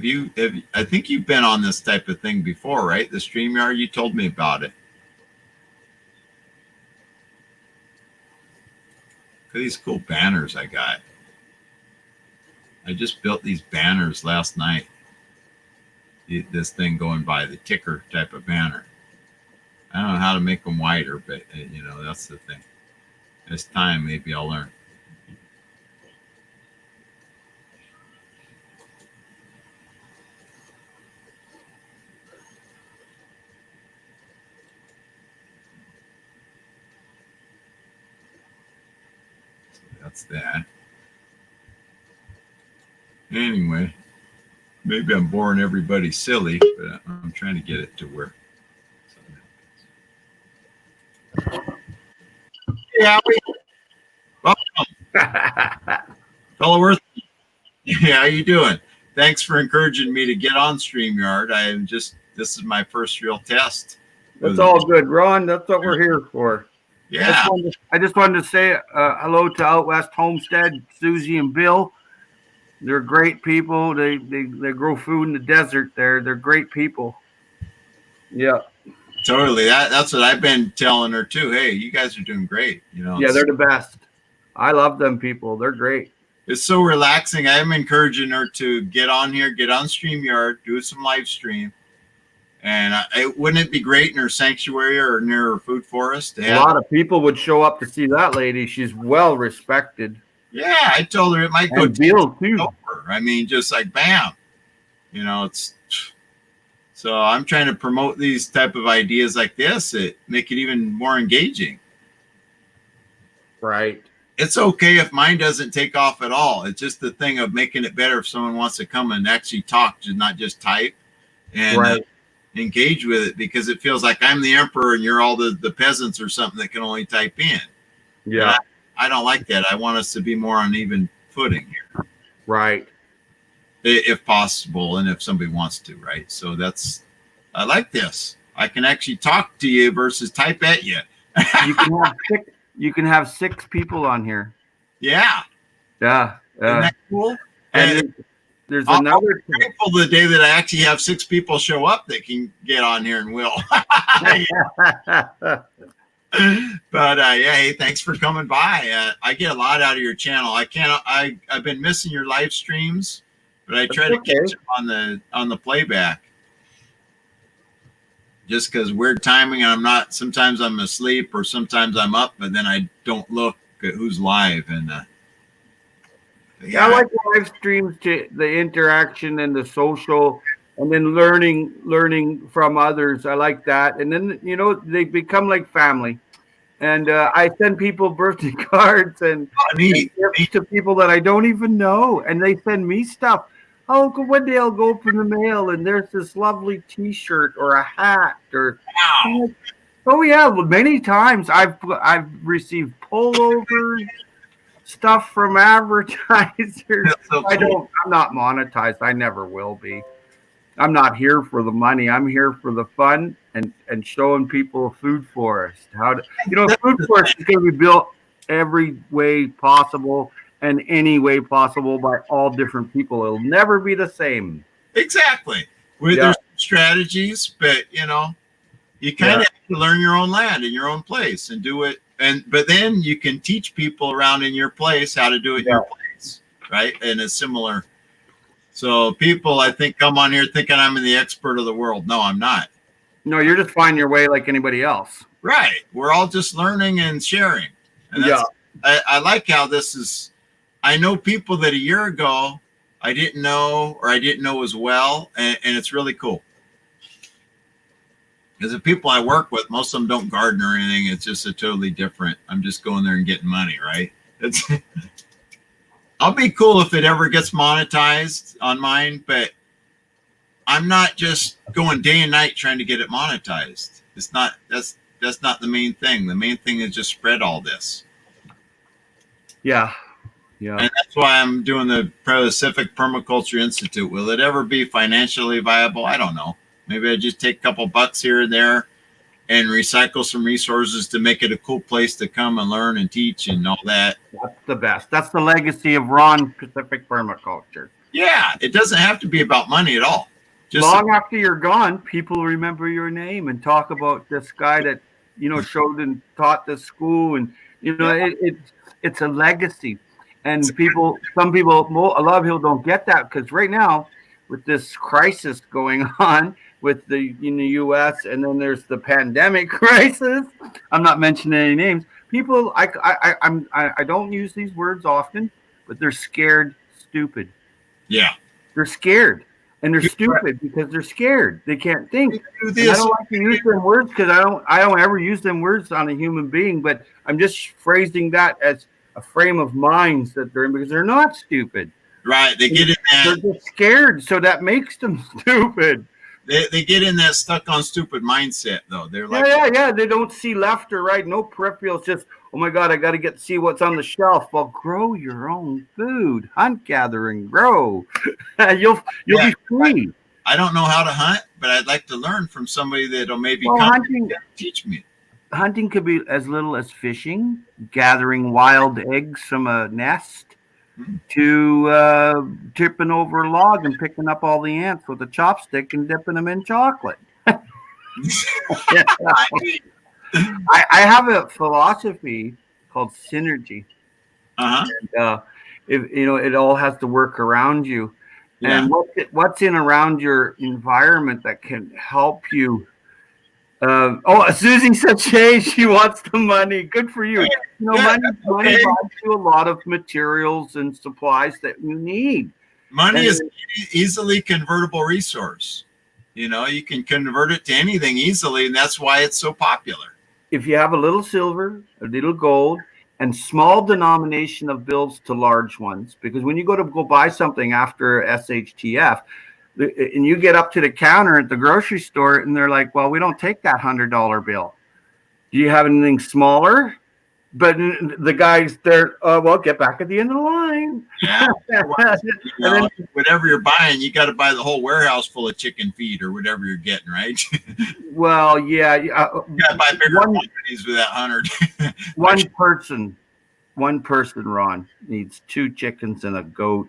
S1: I think you've been on this type of thing before, right? The StreamYard, you told me about it. Look at these cool banners I got. I just built these banners last night. This thing going by, the ticker type of banner. I don't know how to make them wider, but that's the thing. This time, maybe I'll learn. That's that. Anyway, maybe I'm boring everybody silly, but I'm trying to get it to where. Yeah, welcome. Fellow Earth. Yeah, how you doing? Thanks for encouraging me to get on StreamYard. This is my first real test.
S2: That's all good, Ron. That's what we're here for.
S1: Yeah.
S2: I just wanted to say hello to Out West Homestead, Susie and Bill. They're great people. They grow food in the desert there. They're great people. Yeah.
S1: Totally. That's what I've been telling her too. Hey, you guys are doing great.
S2: Yeah, they're the best. I love them people. They're great.
S1: It's so relaxing. I'm encouraging her to get on here, get on StreamYard, do some live stream. And wouldn't it be great in her sanctuary or near her food forest?
S2: A lot of people would show up to see that lady. She's well respected.
S1: Yeah, I told her it might go
S2: Bill too.
S1: Over. I mean, just like bam. It's so I'm trying to promote these type of ideas like this that make it even more engaging.
S2: Right.
S1: It's okay if mine doesn't take off at all. It's just the thing of making it better if someone wants to come and actually talk, not just type and engage with it, because it feels like I'm the emperor and you're all the peasants or something that can only type in.
S2: Yeah.
S1: I don't like that. I want us to be more on even footing here.
S2: Right.
S1: If possible, and if somebody wants to, right? So I like this. I can actually talk to you versus type at you.
S2: You can have 6 people on here.
S1: Yeah.
S2: Yeah.
S1: Isn't that cool?
S2: And there's another.
S1: I'm grateful the day that I actually have 6 people show up that can get on here and will. But yeah, hey, thanks for coming by. I get a lot out of your channel. I've been missing your live streams, but I try to catch them on the playback. Just because weird timing, sometimes I'm asleep or sometimes I'm up, but then I don't look at who's live. And
S2: I like live streams, to the interaction and the social, and then learning from others. I like that. And then, they become like family. And I send people birthday cards and gifts to people that I don't even know. And they send me stuff. Oh, one day I'll go open the mail and there's this lovely T-shirt or a hat or.
S1: Wow.
S2: Oh yeah, many times I've received pullovers, stuff from advertisers. So cool. I'm not monetized. I never will be. I'm not here for the money. I'm here for the fun and showing people a food forest. Food forest is going to be built every way possible and any way possible by all different people. It'll never be the same.
S1: Exactly. There's strategies, but you kind of have to learn your own land in your own place and do it. But then you can teach people around in your place how to do it in your place, right? And it's similar. So people, I think, come on here thinking I'm the expert of the world. No, I'm not.
S2: No, you're just finding your way like anybody else.
S1: Right. We're all just learning and sharing. And that's, I like how this is. I know people that a year ago I didn't know as well. And it's really cool. Because the people I work with, most of them don't garden or anything. It's just a totally different. I'm just going there and getting money, right? It's I'll be cool if it ever gets monetized on mine, but I'm not just going day and night trying to get it monetized. It's not, that's not the main thing. The main thing is just spread all this.
S2: Yeah.
S1: And that's why I'm doing the Pacific Permaculture Institute. Will it ever be financially viable? I don't know. Maybe I just take a couple bucks here and there and recycle some resources to make it a cool place to come and learn and teach and all that.
S2: That's the best. That's the legacy of Ron Pacific Permaculture.
S1: Yeah, it doesn't have to be about money at all. Just
S2: long after you're gone, people remember your name and talk about this guy that, you know, showed and taught this school. And, you know, it's a legacy. And people, a lot of people don't get that, because right now with this crisis going on with in the U.S. and then there's the pandemic crisis. I'm not mentioning any names. People, I don't use these words often, but they're scared stupid.
S1: Yeah,
S2: they're scared, and they're stupid because they're scared. They can't think. I don't like to use them words because I don't ever use them words on a human being. But I'm just phrasing that as a frame of minds that they're in, because they're not stupid.
S1: Right. They get in that.
S2: They're just scared, so that makes them stupid.
S1: They get in that stuck on stupid mindset, though. They're like,
S2: yeah. They don't see left or right, no peripherals. Just, oh my God, I got to see what's on the shelf. Well, grow your own food, hunt, gather, and grow. You'll be free.
S1: I don't know how to hunt, but I'd like to learn from somebody that'll maybe teach me.
S2: Hunting could be as little as fishing, gathering wild eggs from a nest, to tipping over a log and picking up all the ants with a chopstick and dipping them in chocolate. I have a philosophy called synergy. And, it all has to work around you. And what's in around your environment that can help you. Susie said, "Hey, she wants the money." Good for you. Money buys you a lot of materials and supplies that you need.
S1: Money is an easily convertible resource. You know, you can convert it to anything easily, and that's why it's so popular.
S2: If you have a little silver, a little gold, and small denomination of bills to large ones, because when you go buy something after SHTF, and you get up to the counter at the grocery store and they're like, well, we don't take that $100 bill. Do you have anything smaller? But the guy's there, well, get back at the end of the line.
S1: Yeah. Then, whatever you're buying, you got to buy the whole warehouse full of chicken feed or whatever you're getting, right?
S2: Well, yeah.
S1: You got to buy bigger quantities with that 100.
S2: One person, Ron, needs 2 chickens and a goat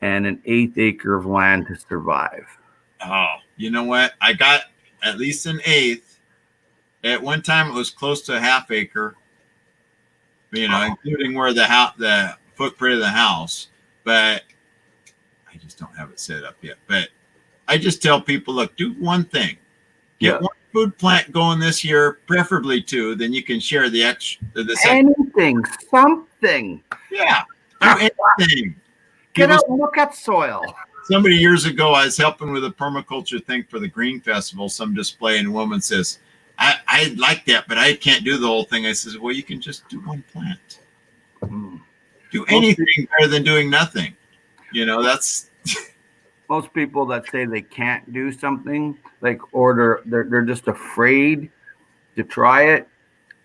S2: and an 1/8 acre of land to survive.
S1: Oh, you know what? I got at least an 1/8. At one time, it was close to a 1/2 acre. You know, including where the footprint of the house. But I just don't have it set up yet. But I just tell people, look, do one thing. Get one food plant going this year, preferably 2. Then you can share the extra.
S2: Anything, something.
S1: Yeah, do anything.
S2: Get out and look at soil.
S1: Somebody years ago, I was helping with a permaculture thing for the Green Festival, some display, and a woman says, I like that, but I can't do the whole thing. I says, well, you can just do one plant. Do anything better than doing nothing. You know, that's...
S2: Most people that say they can't do something, or they're just afraid to try it,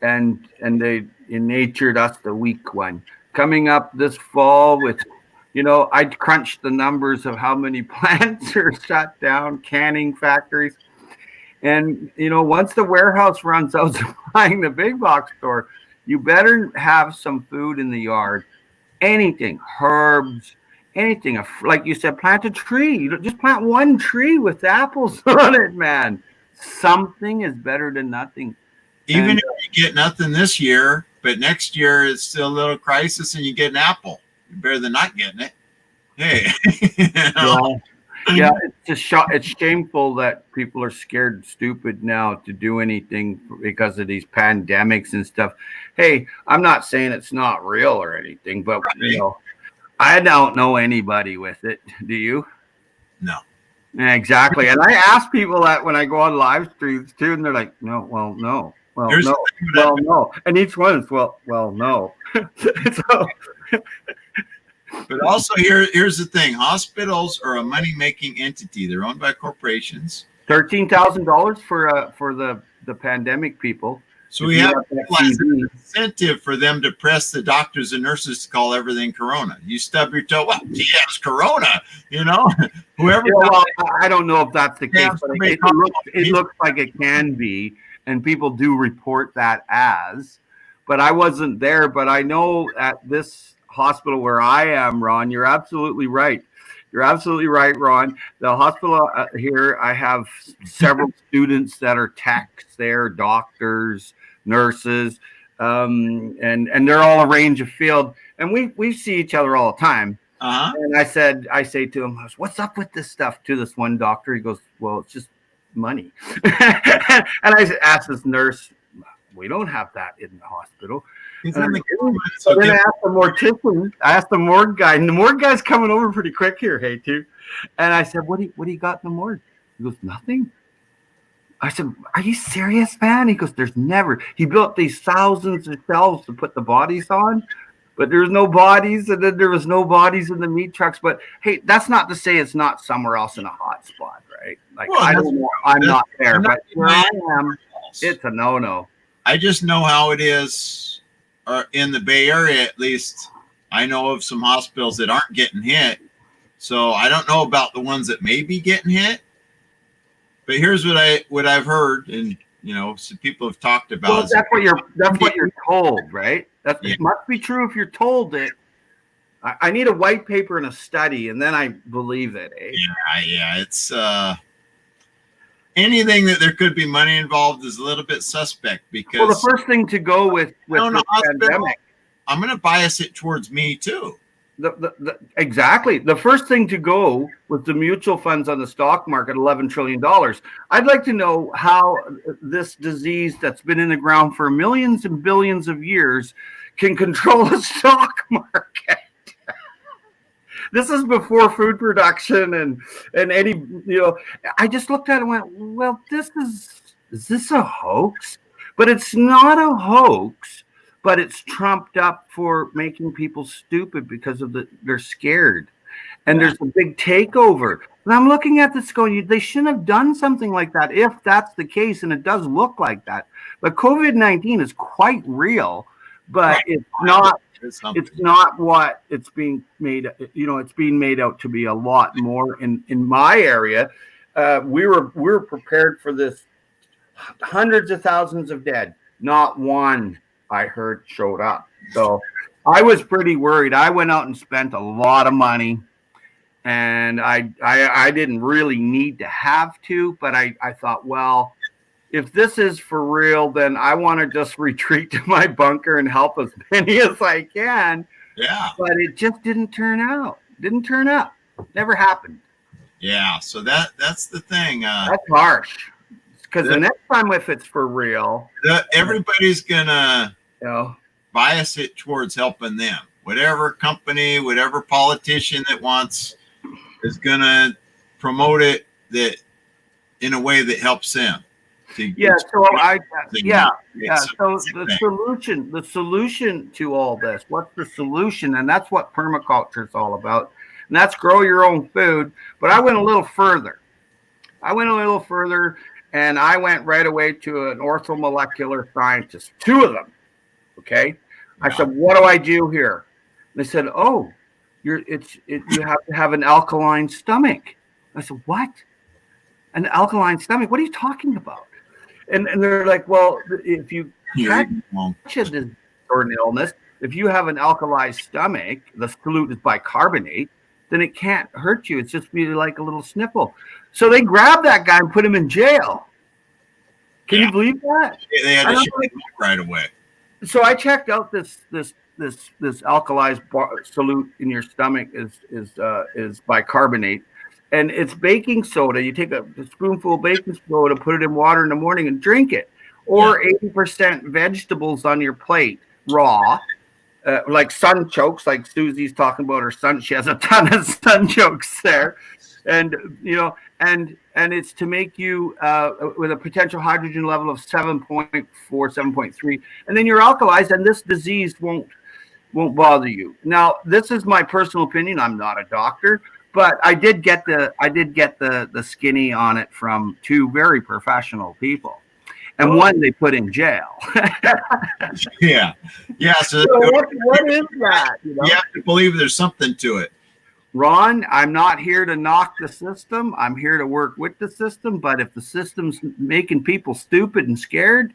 S2: and they, in nature, that's the weak one. Coming up this fall with... You know, I crunched the numbers of how many plants are shut down, canning factories. And, you know, once the warehouse runs out supplying the big box store, you better have some food in the yard. Anything, herbs, anything. Like you said, plant a tree. You just plant one tree with apples on it, man. Something is better than nothing.
S1: Even if you get nothing this year, but next year it's still a little crisis and you get an apple. Better than not getting it. Hey.
S2: Yeah, it's shameful that people are scared stupid now to do anything because of these pandemics and stuff. Hey, I'm not saying it's not real or anything, but I don't know anybody with it. Do you?
S1: No.
S2: Exactly. And I ask people that when I go on live streams too, and they're like, no, well, no. Well, no. Well, no. And each one is, well, no. So,
S1: but also here's the thing: hospitals are a money-making entity. They're owned by corporations.
S2: $13,000 for the pandemic people.
S1: So we have an incentive for them to press the doctors and nurses to call everything Corona. You stub your toe, well, gee, it's Corona, whoever.
S2: Yeah, well, I don't know if that's the case, but it looks like it can be, and people do report that as. But I wasn't there, but I know at this hospital where I am, Ron, you're absolutely right. You're absolutely right, Ron. The hospital here, I have several students that are techs there, doctors, nurses, and they're all a range of field. And we see each other all the time. And I say to him, what's up with this stuff? To this one doctor, he goes, well, it's just money. And I asked this nurse, we don't have that in the hospital. So then I asked the mortician, I asked the morgue guy, and the morgue guy's coming over pretty quick here, hey, too. And I said, what do you got in the morgue? He goes, nothing. I said, are you serious, man? He goes, he built these thousands of shelves to put the bodies on, but there's no bodies, and then there was no bodies in the meat trucks. But hey, that's not to say it's not somewhere else in a hot spot, right? Like, well, I don't know, I'm not there, but where I am, it's a no-no.
S1: I just know how it is. In the Bay Area, at least, I know of some hospitals that aren't getting hit. So I don't know about the ones that may be getting hit. But here's what I've heard, and some people have talked about.
S2: Well, that's what you're told, right? It must be true if you're told it. I need a white paper and a study, and then I believe it. Eh?
S1: Yeah. It's anything that there could be money involved is a little bit suspect because
S2: the first thing to go with the pandemic,
S1: I'm going to bias it towards me too.
S2: Exactly. The first thing to go with the mutual funds on the stock market, $11 trillion. I'd like to know how this disease that's been in the ground for millions and billions of years can control the stock market. This is before food production and any, I just looked at it and went, well, is this a hoax? But it's not a hoax, but it's trumped up for making people stupid because they're scared. And there's a big takeover. And I'm looking at this going, they shouldn't have done something like that if that's the case, and it does look like that. But COVID-19 is quite real, but it's not. It's not what it's being made. It's being made out to be a lot more. In my area, we were prepared for this. Hundreds of thousands of dead. Not one I heard showed up. So I was pretty worried. I went out and spent a lot of money, and I didn't really need to have to, but I thought, well, if this is for real, then I want to just retreat to my bunker and help as many as I can.
S1: Yeah.
S2: But it just didn't turn out. Didn't turn up. Never happened.
S1: Yeah. So that's the thing.
S2: That's harsh. Because the next time, if it's for real,
S1: everybody's gonna bias it towards helping them. Whatever company, whatever politician that wants is gonna promote it that in a way that helps them. So the solution to all this, what's the solution? And that's what permaculture is all about. And that's grow your own food. But I went a little further. And I went right away to an orthomolecular scientist, 2 of them. Okay. I said, what do I do here? And they said, oh, you have to have an alkaline stomach. I said, what? An alkaline stomach? What are you talking about? And they're like, well, if you catch an illness, if you have an alkali stomach, the solute is bicarbonate, then it can't hurt you. It's just be like a little sniffle. So they grabbed that guy and put him in jail. Can you believe that? They had to shut him up right away.
S2: So I checked out this alkalized solute in your stomach is bicarbonate. and it's baking soda. You take a spoonful of baking soda, put it in water in the morning, and drink it. Or 80% vegetables on your plate, raw, like sunchokes, like Susie's talking about her son. She has a ton of sunchokes there, and and it's to make you with a potential hydrogen level of 7.4, 7.3, and then you're alkalized, and this disease won't bother you. Now, this is my personal opinion. I'm not a doctor, but I did get the skinny on it from two very professional people. And one they put in jail.
S1: Yeah. So
S2: what is that?
S1: You have to believe there's something to it.
S2: Ron, I'm not here to knock the system. I'm here to work with the system. But if the system's making people stupid and scared,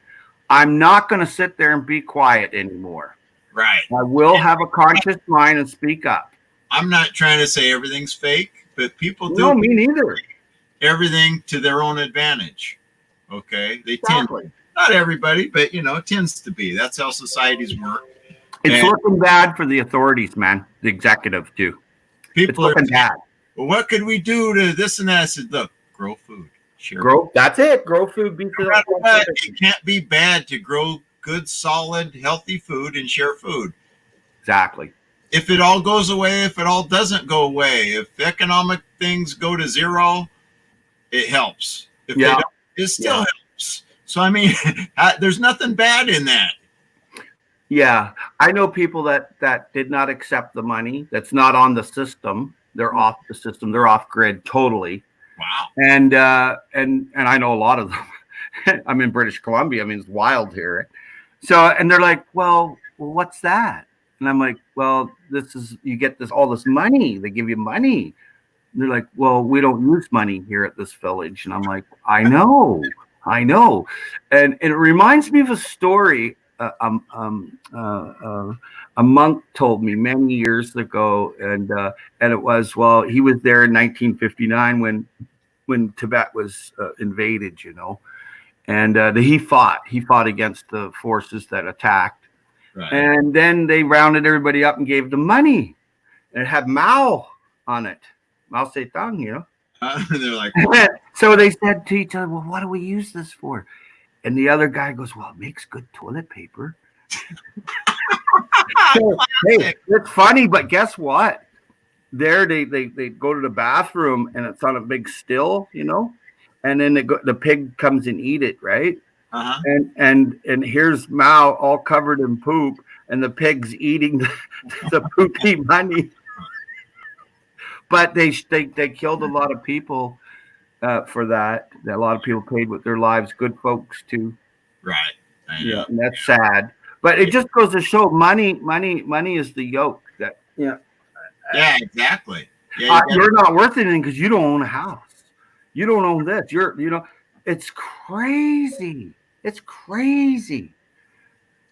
S2: I'm not going to sit there and be quiet anymore.
S1: Right.
S2: I will have a conscious mind and speak up.
S1: I'm not trying to say everything's fake, but people do.
S2: No, me neither.
S1: Everything to their own advantage. Okay, they tend, not everybody, but it tends to be. That's how societies work.
S2: It's looking bad for the authorities, man. The executive too.
S1: People
S2: are looking bad.
S1: Well, what could we do to this and that? I said, look, grow food.
S2: Grow. That's it. Grow food.
S1: It can't be bad to grow good, solid, healthy food and share food.
S2: Exactly.
S1: If it all goes away, if it all doesn't go away, if economic things go to zero, it helps. If they don't, it still helps. So, I mean, there's nothing bad in that.
S2: Yeah. I know people that did not accept the money, that's not on the system. They're off the system. They're off grid totally.
S1: Wow.
S2: And I know a lot of them. I'm in British Columbia. I mean, it's wild here. So, and they're like, well, what's that? And I'm like, well, you get all this money. They give you money. And they're like, well, we don't use money here at this village. And I'm like, I know. And it reminds me of a story a monk told me many years ago. And it was, well, he was there in 1959 when Tibet was invaded, and he fought against the forces that attacked.
S1: Right.
S2: And then they rounded everybody up and gave them money, and it had Mao on it. Mao Zedong,
S1: They're like,
S2: so they said to each other, well, what do we use this for? And the other guy goes, well, it makes good toilet paper. So, hey, it's funny, but guess what? There they go to the bathroom, and it's on a big still, and then the pig comes and eat it, right?
S1: Uh-huh.
S2: And here's Mao all covered in poop, and the pig's eating the poopy money. But they killed a lot of people for that. A lot of people paid with their lives. Good folks too.
S1: Right.
S2: Yeah, and that's sad. But it just goes to show money is the yoke. That
S1: Yeah, exactly. Yeah,
S2: you're not worth anything because you don't own a house. You don't own this. It's crazy. It's crazy.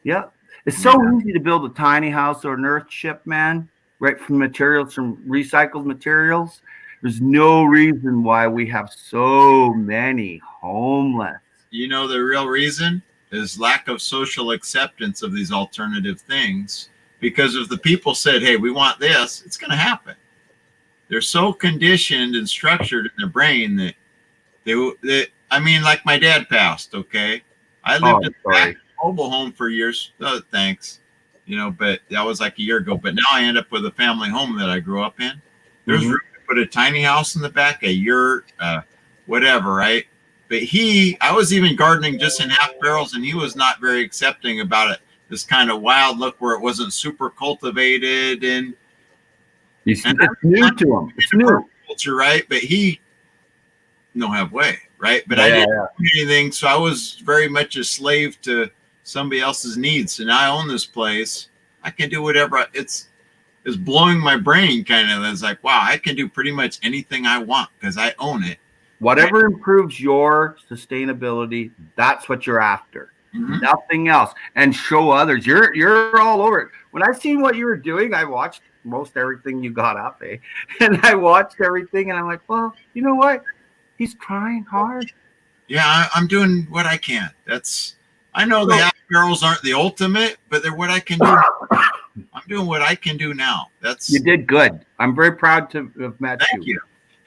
S2: Yeah. It's so easy to build a tiny house or an earth ship, man, right from recycled materials. There's no reason why we have so many homeless.
S1: The real reason is lack of social acceptance of these alternative things. Because if the people said, hey, we want this, it's going to happen. They're so conditioned and structured in their brain that like my dad passed, okay? I lived in a mobile home for years. Oh, thanks. But that was like a year ago. But now I end up with a family home that I grew up in. There's room to put a tiny house in the back, a yurt, whatever, right? But I was even gardening just in half barrels, and he was not very accepting about it. This kind of wild look where it wasn't super cultivated, and
S2: it's new to him. It's new
S1: culture, right? But he no have way, right? But I didn't do anything, so I was very much a slave to somebody else's needs. And I own this place. I can do whatever. It's blowing my brain, kind of. It's like, wow, I can do pretty much anything I want because I own it.
S2: Whatever improves your sustainability, that's what you're after. Mm-hmm. Nothing else. And show others. You're all over it. When I seen what you were doing, I watched most everything you got up, and I watched everything, and I'm like, well, you know what? He's trying hard.
S1: Yeah, I'm doing what I can. I know the half barrels aren't the ultimate, but they're what I can do. I'm doing what I can do now.
S2: You did good. I'm very proud to have met you.
S1: Thank you.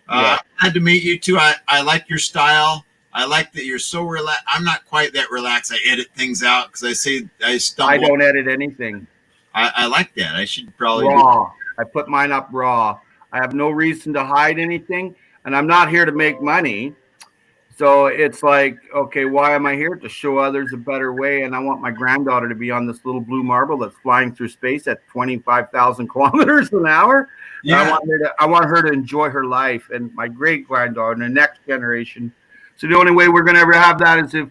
S1: Glad to meet you too. I like your style. I like that you're so relaxed. I'm not quite that relaxed. I edit things out because I stumble.
S2: I don't edit anything.
S1: I like that. I should probably
S2: raw. I put mine up raw. I have no reason to hide anything, and I'm not here to make money. So it's like, okay, why am I here? To show others a better way. And I want my granddaughter to be on this little blue marble that's flying through space at 25,000 kilometers an hour. Yeah. I want her to enjoy her life, and my great granddaughter and the next generation. So the only way we're going to ever have that is if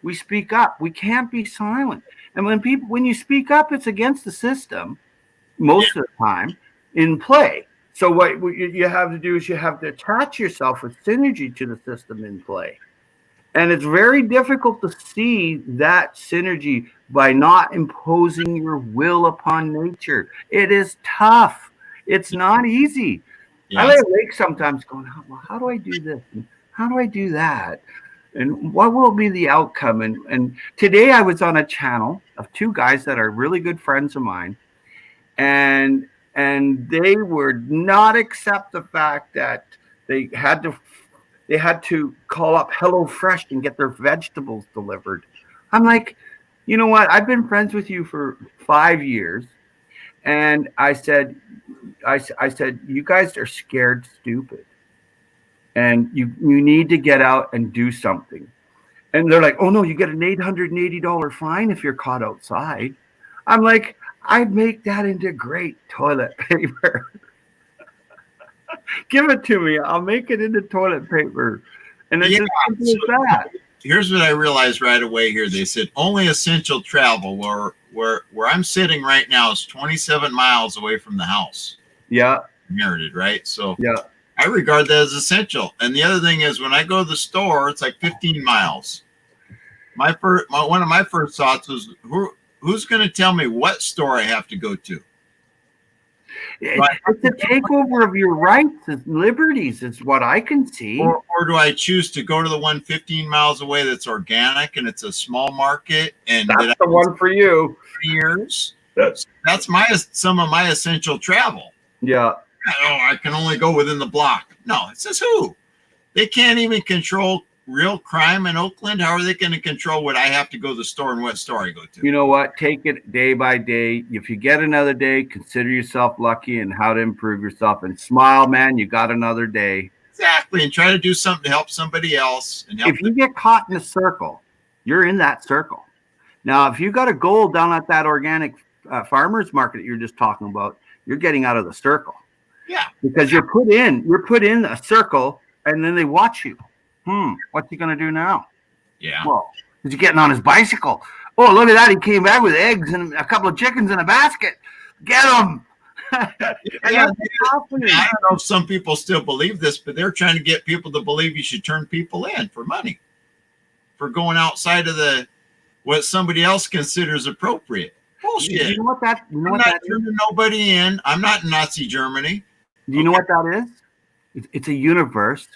S2: we speak up. We can't be silent. And when you speak up, it's against the system most of the time in play. So what you have to do is you have to attach yourself with synergy to the system in play. And it's very difficult to see that synergy by not imposing your will upon nature. It is tough. It's not easy. Yeah. I lay awake sometimes going, well, how do I do this? And how do I do that? And what will be the outcome? And today I was on a channel of two guys that are really good friends of mine. And they would not accept the fact that they had to call up HelloFresh and get their vegetables delivered. I'm like, you know what? I've been friends with you for 5 years. And I said, you guys are scared stupid. And you need to get out and do something. And they're like, oh, no, you get an $880 fine if you're caught outside. I'm like, I'd make that into great toilet paper. Give it to me. I'll make it into toilet paper. And it's as simple as that.
S1: Here's what I realized right away here. They said only essential travel. Where I'm sitting right now is 27 miles away from the house.
S2: Yeah.
S1: Inherited, right? So
S2: yeah.
S1: I regard that as essential. And the other thing is when I go to the store, it's like 15 miles. One of my first thoughts was, who's going to tell me what store I have to go to?
S2: It's a takeover of your rights and liberties is what I can see.
S1: Or do I choose to go to the one 15 miles away that's organic and it's a small market? And
S2: that's the one for you.
S1: Years. That's some of my essential travel.
S2: Yeah.
S1: I can only go within the block. No, it says who? They can't even control real crime in Oakland. How are they going to control what I have to go to the store and what store I go to?
S2: You know what? Take it day by day. If you get another day, consider yourself lucky and how to improve yourself. And smile, man, you got another day.
S1: Exactly. And try to do something to help somebody else. And help
S2: if you get caught in a circle, you're in that circle. Now, if you got a goal down at that organic farmers market that you're just talking about, you're getting out of the circle.
S1: Yeah.
S2: Because you're put in a circle and then they watch you. What's he going to do now?
S1: Yeah.
S2: Well, he's getting on his bicycle. Oh, look at that. He came back with eggs and a couple of chickens in a basket. Get him.
S1: I don't know if some people still believe this, but they're trying to get people to believe you should turn people in for money, for going outside of what somebody else considers appropriate. Bullshit.
S2: You know what that? You know
S1: I'm not turning nobody in. I'm not in Nazi Germany.
S2: Do you know what that is? It's a universe,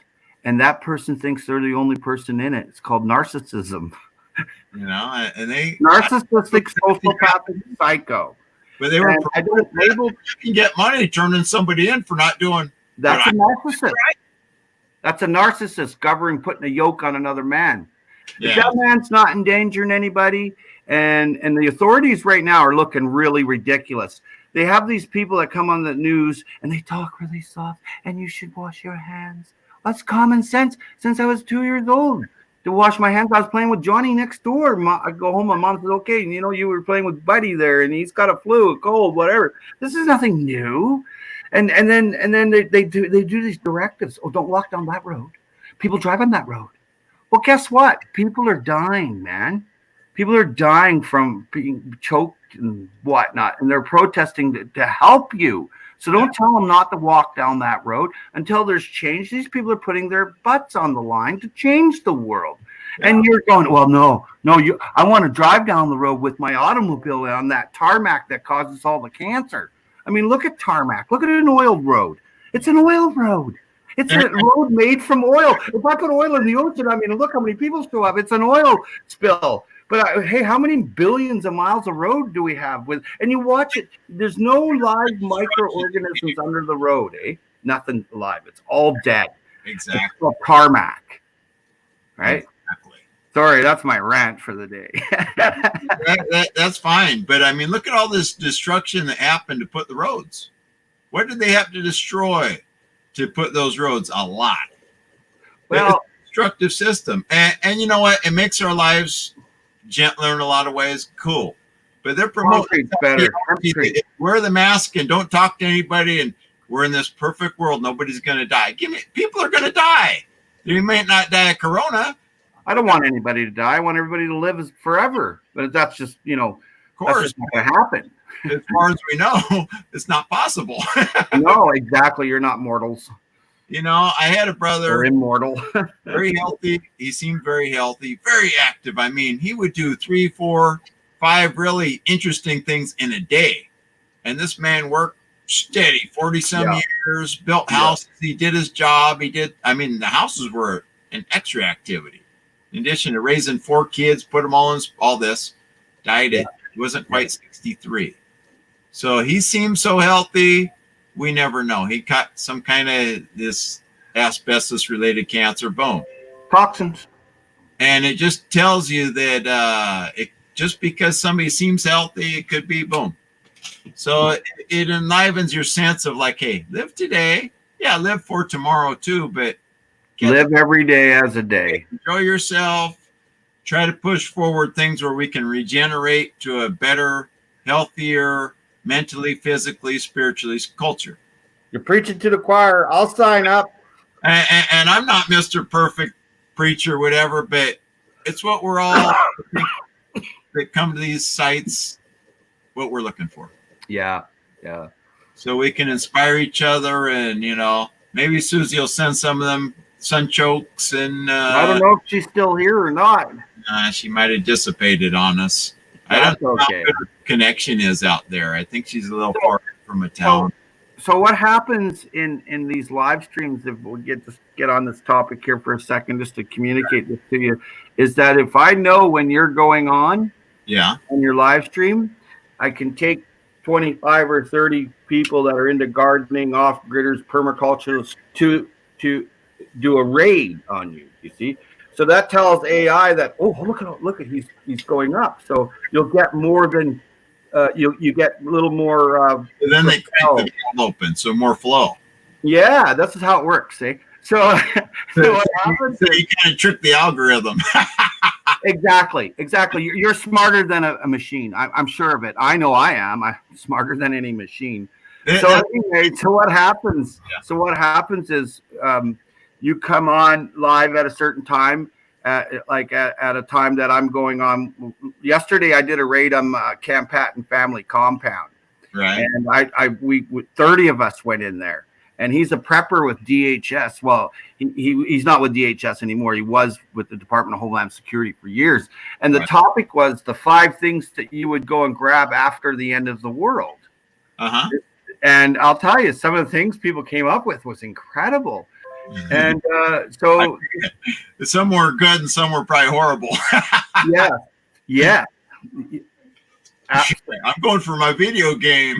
S2: and that person thinks they're the only person in it. It's called narcissism.
S1: You know, and they
S2: narcissistic sociopathic psycho.
S1: But they were able to get money turning somebody in for not doing.
S2: That's a narcissist. Right? That's a narcissist putting a yoke on another man. Yeah. If that man's not endangering anybody, and the authorities right now are looking really ridiculous. They have these people that come on the news and they talk really soft, and you should wash your hands. That's common sense. Since I was 2 years old, to wash my hands, I was playing with Johnny next door. I go home, my mom says, okay, you were playing with Buddy there, and he's got a flu, a cold, whatever. This is nothing new. And then they do these directives. Oh, don't walk down that road. People drive on that road. Well, guess what? People are dying, man. People are dying from being choked and whatnot, and they're protesting to help you. So don't tell them not to walk down that road until there's change. These people are putting their butts on the line to change the world. Yeah. And you're going, well, no, I want to drive down the road with my automobile on that tarmac that causes all the cancer. I mean, look at tarmac. Look at an oil road. It's an oil road. It's a road made from oil. If I put oil in the ocean, I mean, look how many people show up. It's an oil spill. But hey, how many billions of miles of road do we have? And you watch it. There's no live microorganisms under the road, eh? Nothing alive. It's all dead.
S1: Exactly.
S2: It's called tarmac, right?
S1: Exactly.
S2: Sorry, that's my rant for the day.
S1: That's fine. But I mean, look at all this destruction that happened to put the roads. What did they have to destroy to put those roads? A lot. Well, it's a destructive system. And you know what? It makes our lives gentler in a lot of ways. Cool. But they're promoting
S2: better.
S1: Wear the mask and don't talk to anybody. And we're in this perfect world. Nobody's going to die. People are going to die. They may not die of corona.
S2: I don't want anybody to die. I want everybody to live forever. But that's just, of course, that's just not going to happen.
S1: As far as we know, it's not possible.
S2: No, exactly. You're not mortals.
S1: I had a brother.
S2: You're immortal.
S1: Very healthy. He seemed very healthy, very active. I mean, he would do 3, 4, 5 really interesting things in a day. And this man worked steady, 40-some years, built houses. He did his job. The houses were an extra activity. In addition to raising 4 kids, put them all in all this, died at, he wasn't quite 63. So he seemed so healthy. We never know. He caught some kind of this asbestos-related cancer, boom.
S2: Toxins.
S1: And it just tells you that just because somebody seems healthy, it could be boom. So it enlivens your sense of like, hey, live today. Yeah, live for tomorrow too, but
S2: live every day as a day.
S1: Enjoy yourself. Try to push forward things where we can regenerate to a better, healthier, mentally, physically, spiritually culture.
S2: You're preaching to the choir. I'll sign up.
S1: And I'm not Mr. Perfect preacher, whatever, but it's what we're all that come to these sites, what we're looking for.
S2: Yeah.
S1: So we can inspire each other, and maybe Susie will send some of them sunchokes, and
S2: I don't know if she's still here or not.
S1: She might have dissipated on us. I don't know how good her connection is out there. I think she's a little far from a town.
S2: So what happens in these live streams, if we get on this topic here for a second, just to communicate this to you, is that if I know when you're going on your live stream, I can take 25 or 30 people that are into gardening, off-gridders, permaculture to do a raid on you. You see, so that tells AI that look at he's going up. So you'll get more than you get a little more.
S1: Then they crank the valve open, so more flow.
S2: Yeah, this is how it works. See, so what happens?
S1: So you kind of trick the algorithm.
S2: Exactly. You're smarter than a machine. I'm sure of it. I know I am. I'm smarter than any machine. So anyway, so what happens? Yeah. So what happens is you come on live at a certain time, at a time that I'm going on. Yesterday, I did a raid on Camp Patton family compound.
S1: Right.
S2: And we 30 of us went in there. And he's a prepper with DHS. Well, he's not with DHS anymore. He was with the Department of Homeland Security for years. And the topic was the 5 things that you would go and grab after the end of the world.
S1: Uh-huh.
S2: And I'll tell you, some of the things people came up with was incredible. And so
S1: some were good and some were probably horrible.
S2: Yeah.
S1: I'm going for my video game.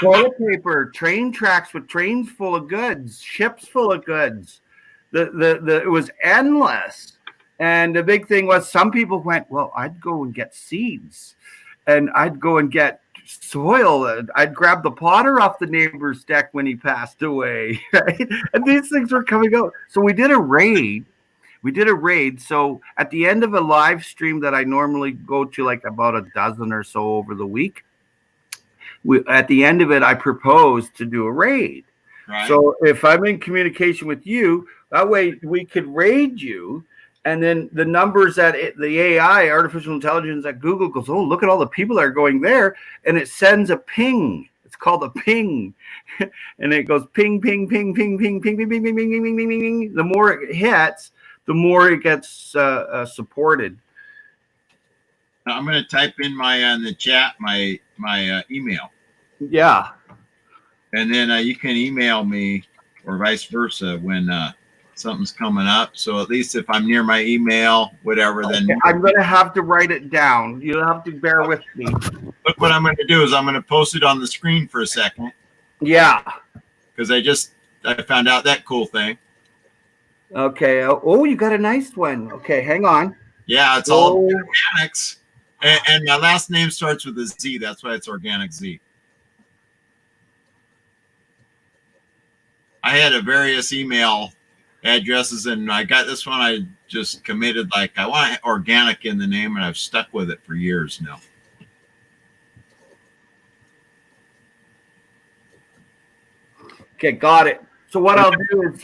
S2: Toilet paper, train tracks with trains full of goods, ships full of goods. It was endless. And the big thing was some people went, well, I'd go and get seeds, and I'd go and get soil. I'd grab the plotter off the neighbor's deck when he passed away. Right? And these things were coming out. So we did a raid. So at the end of a live stream that I normally go to, like about a dozen or so over the week, at the end of it, I proposed to do a raid. Right. So if I'm in communication with you, that way we could raid you. And then the numbers that the AI, artificial intelligence at Google goes, oh, look at all the people that are going there. And it sends a ping. It's called a ping. And it goes ping, ping, ping, ping, ping, ping, ping, ping, ping, ping, ping, ping, ping, ping. The more it hits, the more it gets supported.
S1: I'm going to type in in the chat my email.
S2: Yeah.
S1: And then you can email me or vice versa when something's coming up. So at least if I'm near my email, whatever, then
S2: I'm going to have to write it down. You'll have to bear with me.
S1: Look, what I'm going to do is I'm going to post it on the screen for a second.
S2: Yeah.
S1: Because I found out that cool thing.
S2: Okay. Oh, you got a nice one. Okay, hang on.
S1: Yeah, it's all
S2: Oh,
S1: organics. And my last name starts with a Z. That's why it's Organic Z. I had a various email addresses, and I got this one. I just committed, like, I want organic in the name, and I've stuck with it for years now.
S2: okay, got it. So what I'll do is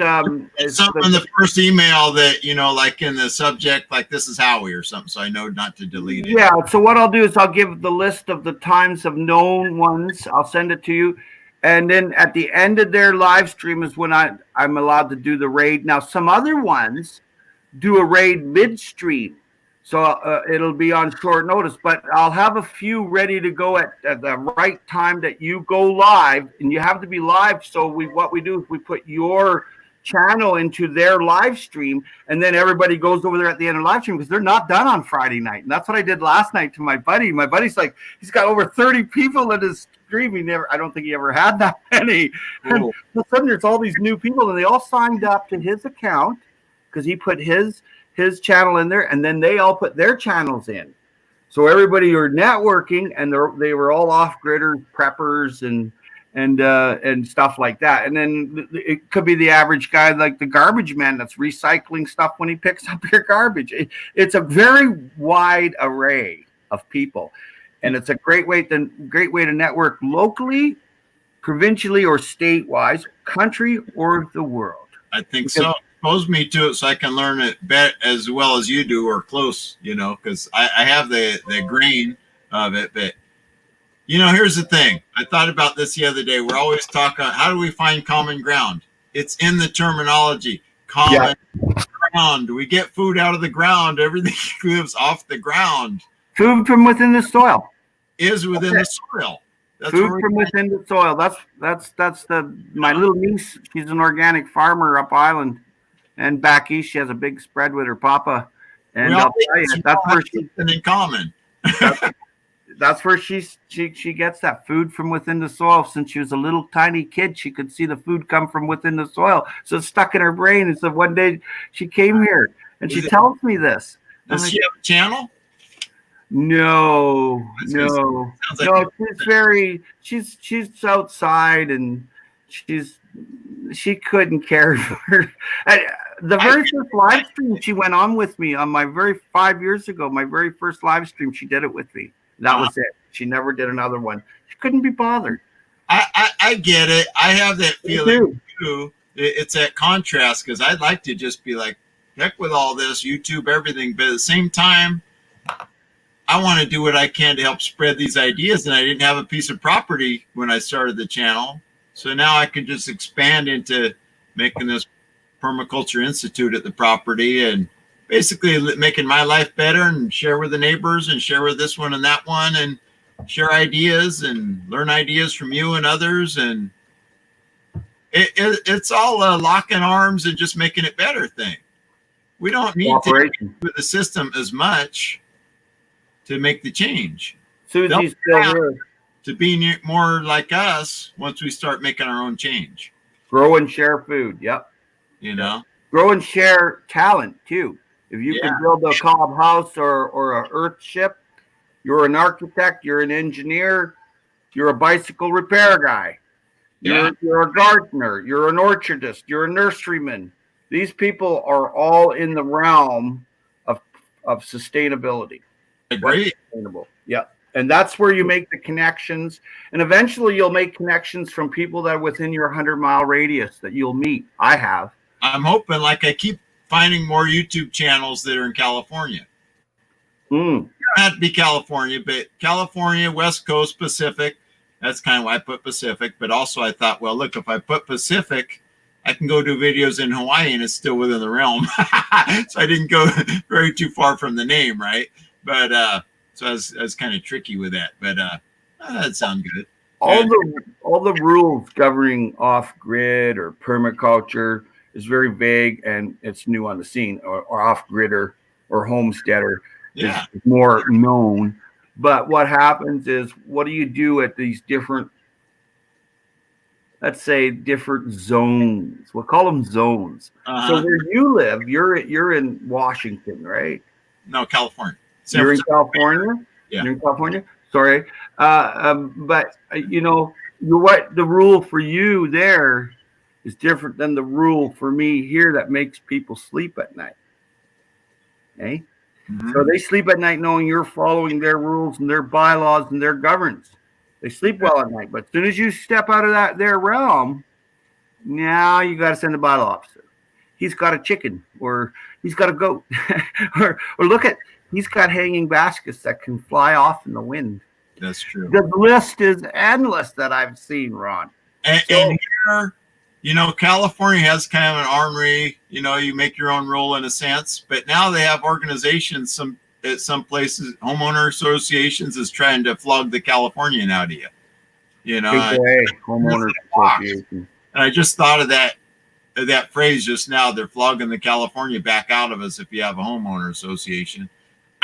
S1: something in the first email that, you know, like in the subject, like this is Howie or something, so I know not to delete it.
S2: Yeah. So what I'll do is I'll give the list of the times of known ones. I'll send it to you, and then at the end of their live stream is when I'm allowed to do the raid. Now some other ones do a raid midstream. So it'll be on short notice, but I'll have a few ready to go at the right time that you go live, and you have to be live. So what we do is we put your channel into their live stream, and then everybody goes over there at the end of the live stream because they're not done on Friday night. And that's what I did last night to my buddy. My buddy's like, he's got over 30 people in his stream. I don't think he ever had that many. Cool. And all of a sudden there's all these new people, and they all signed up to his account because he put his channel in there, and then they all put their channels in. So everybody are networking, and they were all off-gridders, preppers, and stuff like that. And then it could be the average guy, like the garbage man, that's recycling stuff when he picks up your garbage. It's a very wide array of people, and it's a great way to network locally, provincially, or state-wise, country, or the world.
S1: I think so. Expose me to it so I can learn it as well as you do, or close, you know, because I have the grain of it. But, you know, here's the thing. I thought about this the other day. We're always talking, how do we find common ground? It's in the terminology. Common ground. We get food out of the ground. Everything lives off the ground.
S2: Food from within the soil.
S1: Is within the soil.
S2: That's food from within the soil. That's my little niece. She's an organic farmer up island. And back east, she has a big spread with her papa. And I'll tell you, that's where she's
S1: in common.
S2: That's where she gets that food from within the soil. Since she was a little tiny kid, she could see the food come from within the soil. So it's stuck in her brain. And so one day she came here and she tells me this.
S1: Does she have a channel?
S2: No. She's outside, and she couldn't care for her. The very first live stream she went on with me on my 5 years ago, my very first live stream, she did it with me. That was it. She never did another one. She couldn't be bothered.
S1: I get it. I have that feeling too. It's that contrast, because I'd like to just be like, heck with all this, YouTube, everything. But at the same time, I want to do what I can to help spread these ideas. And I didn't have a piece of property when I started the channel. So now I can just expand into making this permaculture institute at the property, and basically making my life better, and share with the neighbors, and share with this one and that one, and share ideas and learn ideas from you and others. And it's all a locking arms and just making it better thing. We don't need to with the system as much to make the change.
S2: Susie's still here.
S1: To be more like us once we start making our own change.
S2: Grow and share food. Yep.
S1: You know,
S2: grow and share talent too. If you can build a cob house or a earth ship, you're an architect, you're an engineer, you're a bicycle repair guy, you're a gardener, you're an orchardist, you're a nurseryman. These people are all in the realm of sustainability.
S1: Agree.
S2: Sustainable. Yeah. And that's where you make the connections. And eventually you'll make connections from people that are within your 100-mile radius that you'll meet. I have.
S1: I'm hoping, like, I keep finding more YouTube channels that are in California. You don't have to be California, but California, West Coast, Pacific. That's kind of why I put Pacific. But also I thought, well, look, if I put Pacific, I can go do videos in Hawaii and it's still within the realm. So I didn't go very too far from the name, right? But so I was kind of tricky with that. But that sounds good.
S2: All the rules governing off-grid or permaculture is very vague, and it's new on the scene. Or off-gridder or homesteader is more known. But what happens is, what do you do at these different let's say, different zones. We'll call them zones. So
S1: Uh-huh.
S2: where you live, you're in Washington, right?
S1: No, California.
S2: You're in California.
S1: Yeah.
S2: You're in California. Sorry, but you know, what the rule for you there is different than the rule for me here that makes people sleep at night. Okay, so they sleep at night knowing you're following their rules and their bylaws and their governance. They sleep well at night, but as soon as you step out of their realm, now you got to send a bylaw officer. He's got a chicken, or he's got a goat, or look at, he's got hanging baskets that can fly off in the wind.
S1: That's true.
S2: The list is endless that I've seen, Ron.
S1: And here, you know, California has kind of an armory. You know, you make your own rule in a sense, but now they have organizations. At some places, homeowner associations is trying to flog the Californian out of you. You know,
S2: homeowner association.
S1: And I just thought of that phrase just now. They're flogging the California back out of us if you have a homeowner association.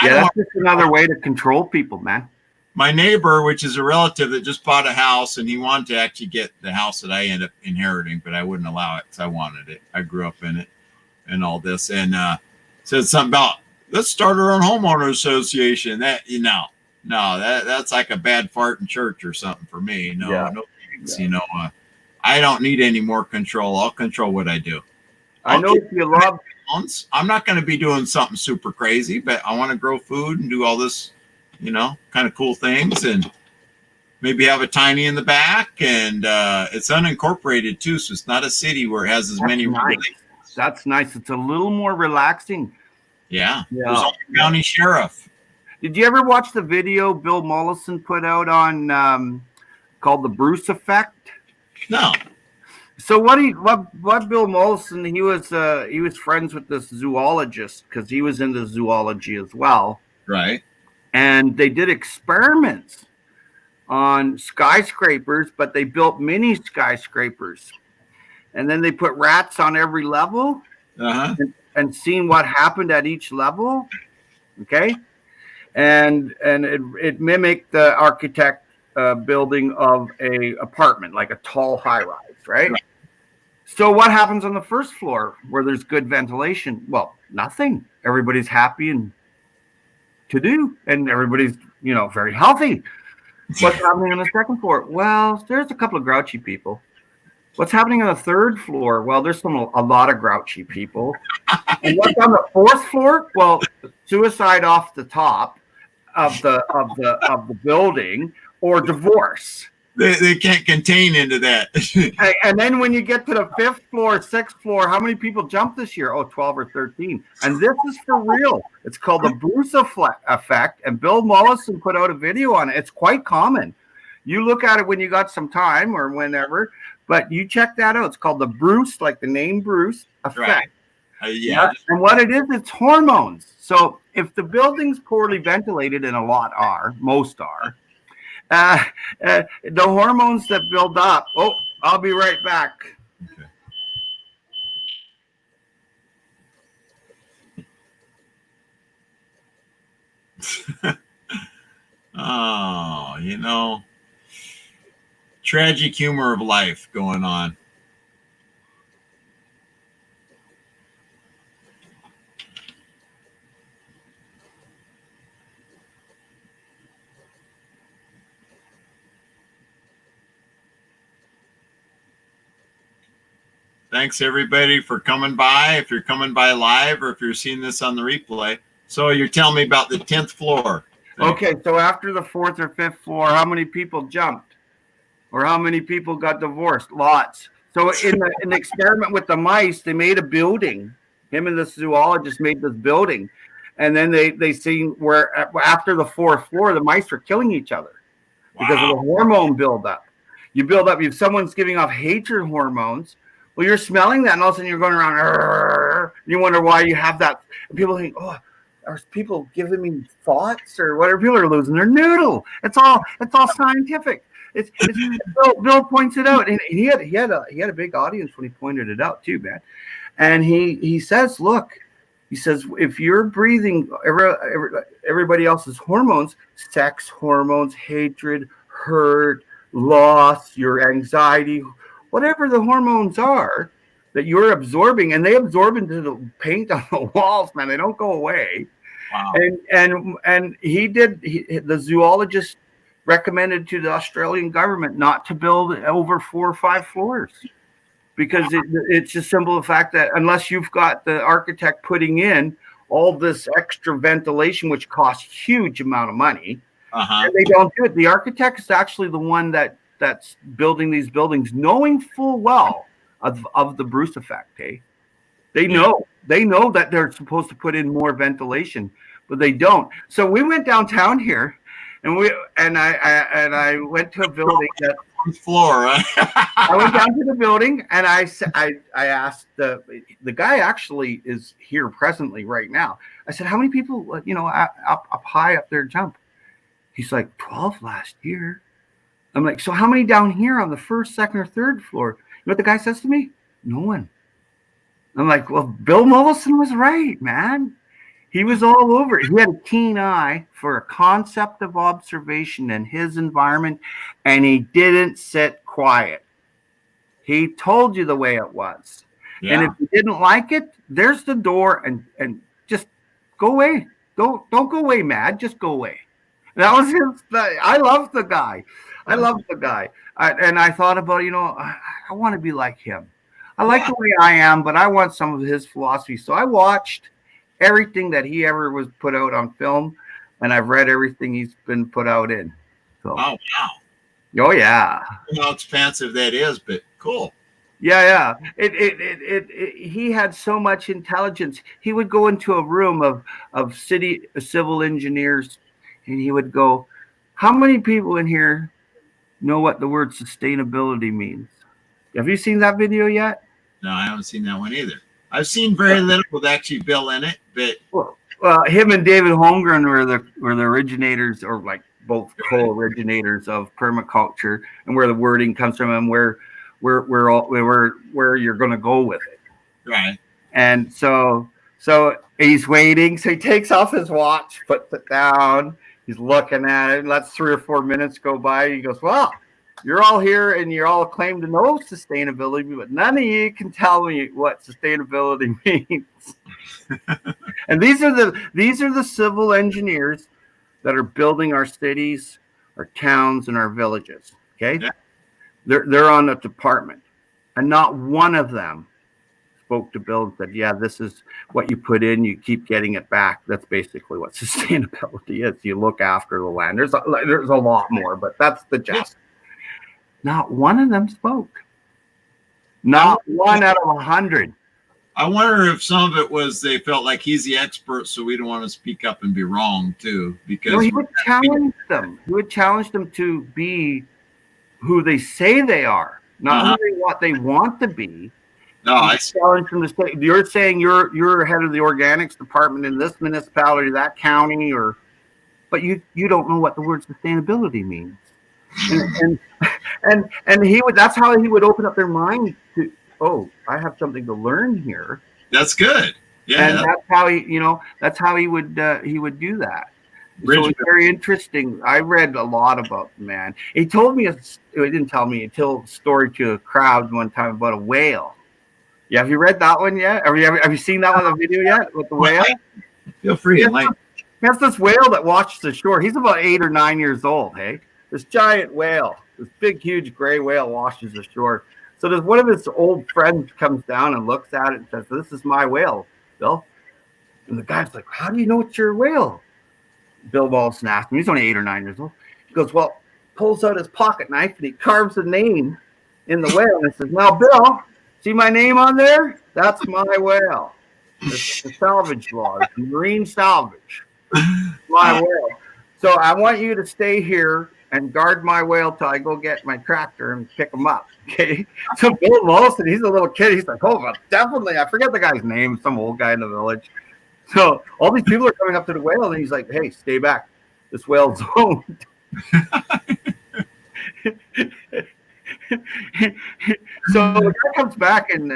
S2: Yeah, that's just another way to control people, man.
S1: My neighbor, which is a relative that just bought a house, and he wanted to actually get the house that I ended up inheriting, but I wouldn't allow it because I wanted it. I grew up in it and all this, and said something about, let's start our own homeowner association. That, that's like a bad fart in church or something for me. No thanks. You know, I don't need any more control. I'll control what I do.
S2: I know if you love.
S1: I'm not going to be doing something super crazy, but I want to grow food and do all this, you know, kind of cool things, and maybe have a tiny in the back, and it's unincorporated too, so it's not a city where it has as many.
S2: Nice. That's nice. It's a little more relaxing.
S1: Yeah. There's only county sheriff.
S2: Did you ever watch the video Bill Mollison put out on called The Bruce Effect?
S1: No.
S2: So what Bill Mollison, he was friends with this zoologist because he was into zoology as well.
S1: Right.
S2: And they did experiments on skyscrapers, but they built mini skyscrapers. And then they put rats on every level and seen what happened at each level. Okay. And it mimicked the architect building of a apartment, like a tall high rise, right? So what happens on the first floor where there's good ventilation? Well, nothing. Everybody's happy and to do, and everybody's, you know, very healthy. What's happening on the second floor? Well, there's a couple of grouchy people. What's happening on the third floor? Well, there's a lot of grouchy people. And what's on the fourth floor? Well, suicide off the top of the building, or divorce.
S1: They can't contain into that.
S2: And then when you get to the fifth floor, sixth floor, how many people jumped this year? Oh, 12 or 13. And this is for real. It's called the Bruce Effect. And Bill Mollison put out a video on it. It's quite common. You look at it when you got some time or whenever, but you check that out. It's called the Bruce, like the name Bruce Effect.
S1: Right.
S2: And what it is, it's hormones. So if the building's poorly ventilated, and a lot are, most are, the hormones that build up. Oh, I'll be right back.
S1: Okay. Oh, you know, tragic humor of life going on. Thanks everybody for coming by. If you're coming by live or if you're seeing this on the replay. So you're telling me about the 10th floor.
S2: Okay, so after the fourth or fifth floor, how many people jumped? Or how many people got divorced? Lots. So in the experiment with the mice, they made a building. Him and the zoologist made this building. And then they seen where after the fourth floor, the mice were killing each other because of the hormone buildup. You build up, if someone's giving off hatred hormones, well, you're smelling that, and all of a sudden you're going around, and you wonder why you have that. And people think, oh, are people giving me thoughts or whatever? People are losing their noodle. It's all scientific. It's Bill points it out, and he had a big audience when he pointed it out too, man. And he says, look, he says, if you're breathing everybody else's hormones, sex hormones, hatred, hurt, loss, your anxiety whatever the hormones are that you're absorbing, and they absorb into the paint on the walls, man. They don't go away.
S1: Wow.
S2: And the zoologist recommended to the Australian government not to build over 4 or 5 floors, because it's just simple the fact that unless you've got the architect putting in all this extra ventilation, which costs huge amount of money, and they don't do it. The architect is actually the one that's building these buildings, knowing full well of the Bruce effect. Eh? They know that they're supposed to put in more ventilation, but they don't. So we went downtown here, and I went to a building that
S1: floor. Right?
S2: I went down to the building, and I asked the guy actually is here presently right now. I said, how many people up high up there jump? He's like, 12 last year. I'm like, so how many down here on the first, second, or third floor? You know what the guy says to me? No one. I'm like, well, Bill Mollison was right, man. He was all over it. He had a keen eye for a concept of observation in his environment, and he didn't sit quiet. He told you the way it was. Yeah. And if you didn't like it, there's the door, and just go away. Don't go away mad. Just go away. That was his. I love the guy. And I thought about, I want to be like him. I like the way I am, but I want some of his philosophy. So I watched everything that he ever was put out on film, and I've read everything he's been put out in. So.
S1: Oh, wow.
S2: Oh, yeah.
S1: I don't know how expansive that is, but cool.
S2: Yeah. He had so much intelligence. He would go into a room of civil engineers, and he would go, how many people in here know what the word sustainability means? Have you seen that video yet?
S1: No, I haven't seen that one either. I've seen very little with actually Bill in it, but
S2: well, him and David Holmgren were the originators, or like both co-originators of permaculture, and where the wording comes from, and where you're going to go with it.
S1: Right.
S2: And so he's waiting. So he takes off his watch, puts it down. He's looking at it. Lets 3 or 4 minutes go by. He goes, well, you're all here and you're all claim to know sustainability, but none of you can tell me what sustainability means. And these are the civil engineers that are building our cities, our towns, and our villages. Okay, yeah. They're on the department, and not one of them spoke to Bill and said, "Yeah, this is what you put in. You keep getting it back." That's basically what sustainability is. You look after the land. There's a lot more, but that's the gist. Not one of them spoke. Not one out of 100.
S1: I wonder if some of it was they felt like he's the expert, so we don't want to speak up and be wrong too. Because
S2: he would challenge them. He would challenge them to be who they say they are, not what they want to be.
S1: No, I
S2: challenge them to say, you're saying you're head of the organics department in this municipality, that county, but you don't know what the word sustainability means. And he would. That's how he would open up their mind to. Oh, I have something to learn here.
S1: That's good. Yeah,
S2: and that's how he. That's how he would do that. So it's very interesting. I read a lot about the man. He told me. He didn't tell me. He told a story to a crowd one time about a whale. Yeah, have you read that one yet? Have you seen that one on the video yet with the whale?
S1: Feel free.
S2: That's this whale that watched the shore. He's about 8 or 9 years old. Hey. This giant whale, this big, huge gray whale washes ashore. So there's one of his old friends comes down and looks at it and says, "This is my whale, Bill." And the guy's like, "How do you know it's your whale?" Bill Mollison asked him. He's only 8 or 9 years old. He goes, "Well," pulls out his pocket knife and he carves a name in the whale and says, "Now, Bill, see my name on there? That's my whale. It's the salvage law, it's marine salvage. My whale. So I want you to stay here and guard my whale till I go get my tractor and pick him up." Okay. So Bill Mollison, he's a little kid. He's like, "Oh, well, definitely." I forget the guy's name, some old guy in the village. So all these people are coming up to the whale, and he's like, "Hey, stay back. This whale's owned." So the guy comes back, and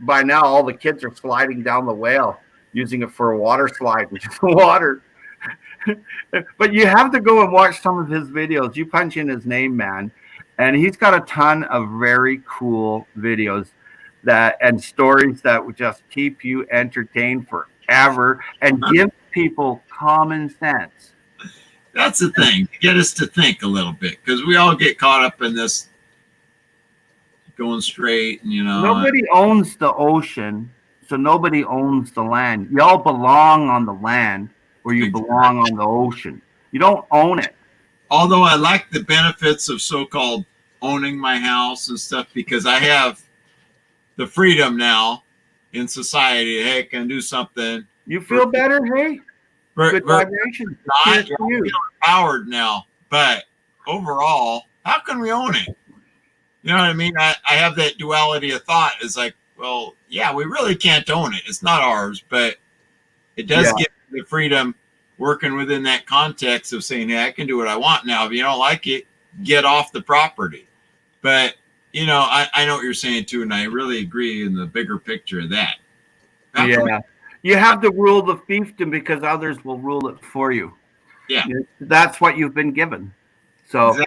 S2: by now all the kids are sliding down the whale, using it for a water slide, which is the water. But you have to go and watch some of his videos. You punch in his name, man, And he's got a ton of very cool videos and stories that would just keep you entertained forever and give people common sense.
S1: That's the thing, get us to think a little bit, because we all get caught up in this going straight, and
S2: nobody owns the ocean, so nobody owns the land. You all belong on the land, or you belong on the ocean. You don't own it.
S1: Although I like the benefits of so-called owning my house and stuff, because I have the freedom now in society. Hey, I can do something.
S2: You feel better, hey? Good vibration.
S1: I feel empowered now, but overall, how can we own it? You know what I mean? I have that duality of thought. It's like, well, yeah, we really can't own it. It's not ours, but it does give me the freedom working within that context of saying, hey, I can do what I want now. If you don't like it, get off the property. But, I know what you're saying too, and I really agree in the bigger picture of that.
S2: You have to rule the fiefdom because others will rule it for you.
S1: Yeah.
S2: That's what you've been given. So,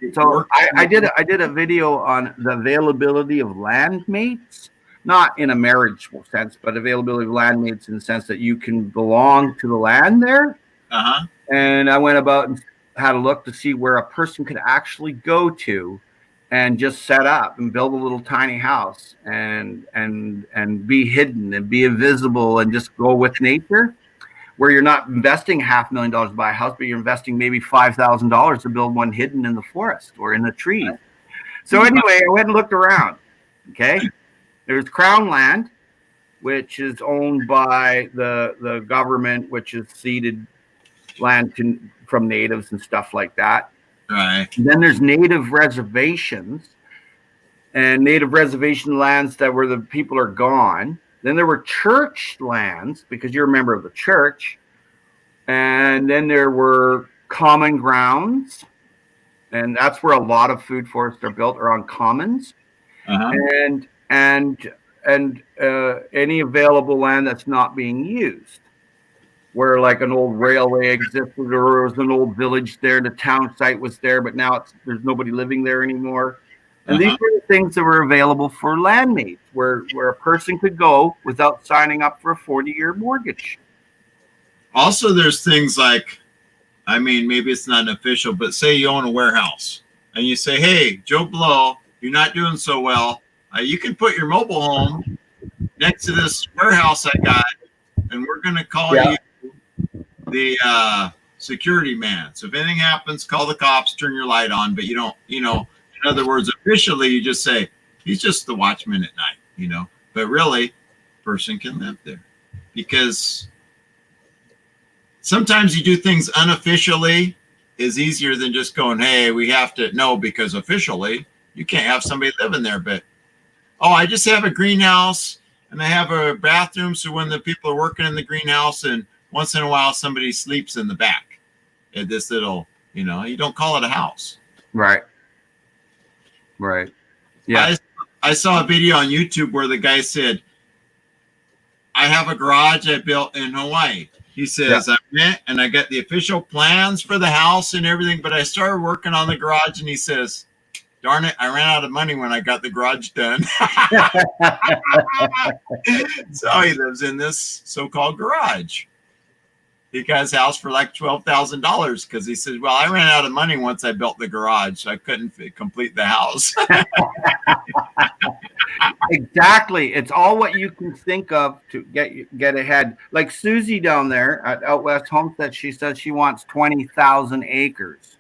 S2: I did a video on the availability of landmates, not in a marriage sense, but availability of landmates in the sense that you can belong to the land there.
S1: Uh-huh.
S2: And I went about and had a look to see where a person could actually go to and just set up and build a little tiny house and be hidden and be invisible and just go with nature, where you're not investing $500,000 to buy a house, but you're investing maybe $5,000 to build one hidden in the forest or in the trees. So anyway, I went and looked around. Okay. There's Crown land, which is owned by the government, which is ceded land from natives and stuff like that.
S1: Right.
S2: And then there's native reservations and native reservation lands where the people are gone. Then there were church lands because you're a member of the church. And then there were common grounds. And that's where a lot of food forests are built, are on commons.
S1: Uh-huh.
S2: And any available land that's not being used, where like an old railway existed or there was an old village there, the town site was there, but now there's nobody living there anymore. And these were the things that were available for landmates, where a person could go without signing up for a 40-year mortgage.
S1: Also, there's things like, maybe it's not an official, but say you own a warehouse and you say, hey, Joe Blow, you're not doing so well. You can put your mobile home next to this warehouse I got, and we're going to call you the security man. So if anything happens, call the cops, turn your light on, but you don't, in other words, officially, you just say, he's just the watchman at night, but really, person can live there. Because sometimes you do things unofficially is easier than just going, hey, we have to know, because officially you can't have somebody living there. But, I just have a greenhouse and I have a bathroom. So when the people are working in the greenhouse and once in a while somebody sleeps in the back at this little, you don't call it a house.
S2: Right. Right. Yeah.
S1: I saw a video on YouTube where the guy said, I have a garage I built in Hawaii. He says, I went and I got the official plans for the house and everything, but I started working on the garage, and he says, darn it, I ran out of money when I got the garage done. So he lives in this so-called garage. He got his house for like $12,000 because he said, well, I ran out of money once I built the garage, so I couldn't complete the house.
S2: Exactly. It's all what you can think of to get ahead. Like Susie down there at Out West Homestead, she says she wants 20,000 acres.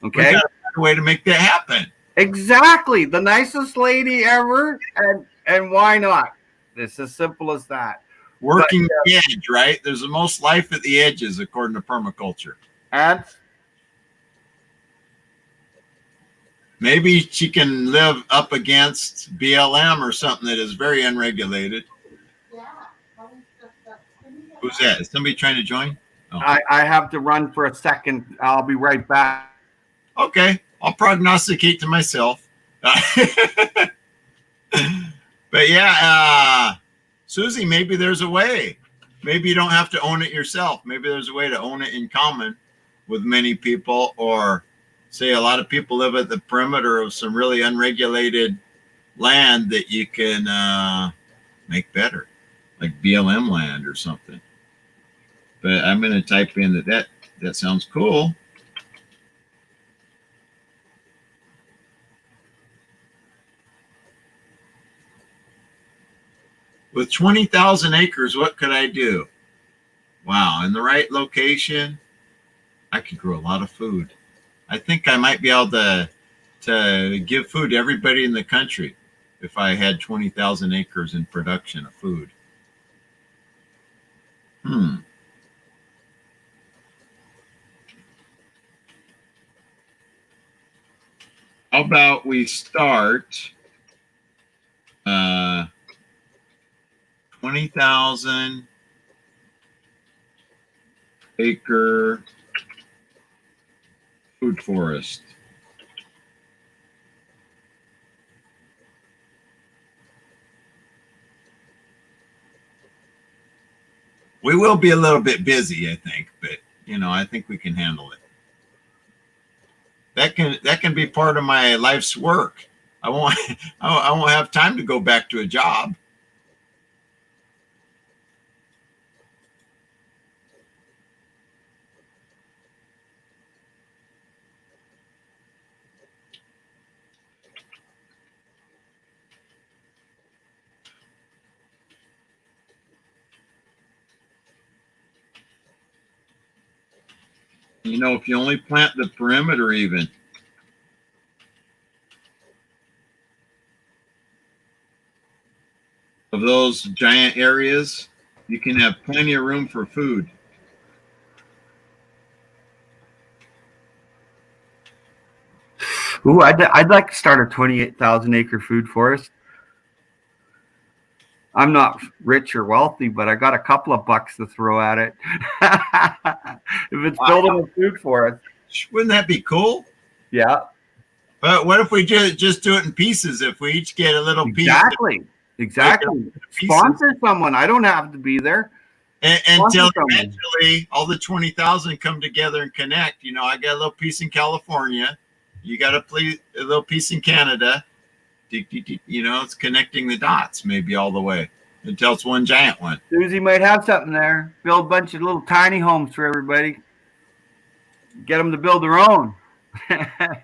S2: Okay.
S1: We got to find a way to make that happen.
S2: Exactly. The nicest lady ever. And why not? It's as simple as that.
S1: Working the edge, right? There's the most life at the edges, according to permaculture.
S2: And
S1: maybe she can live up against BLM or something that is very unregulated. Yeah. Who's that? Is somebody trying to join?
S2: Oh. I have to run for a second. I'll be right back.
S1: Okay. I'll prognosticate to myself. But yeah, Susie, maybe there's a way. Maybe you don't have to own it yourself. Maybe there's a way to own it in common with many people, or say a lot of people live at the perimeter of some really unregulated land that you can make better, like BLM land or something. But I'm going to type in that sounds cool. With 20,000 acres, what could I do? Wow, in the right location, I could grow a lot of food. I think I might be able to give food to everybody in the country if I had 20,000 acres in production of food. How about we start 20,000 acre food forest. We will be a little bit busy, I think, but I think we can handle it. That can be part of my life's work. I won't have time to go back to a job. If you only plant the perimeter even of those giant areas, you can have plenty of room for food.
S2: Ooh, I'd like to start a 28,000 acre food forest. I'm not rich or wealthy, but I got a couple of bucks to throw at it. If it's building a food forest.
S1: Wouldn't that be cool?
S2: Yeah.
S1: But what if we just do it in pieces? If we each get a little piece.
S2: Exactly. Sponsor someone. I don't have to be there.
S1: Until eventually all the 20,000 come together and connect. I got a little piece in California. You got a little piece in Canada. It's connecting the dots maybe all the way until it's one giant one.
S2: Susie might have something there. Build a bunch of little tiny homes for everybody. Get them to build their own.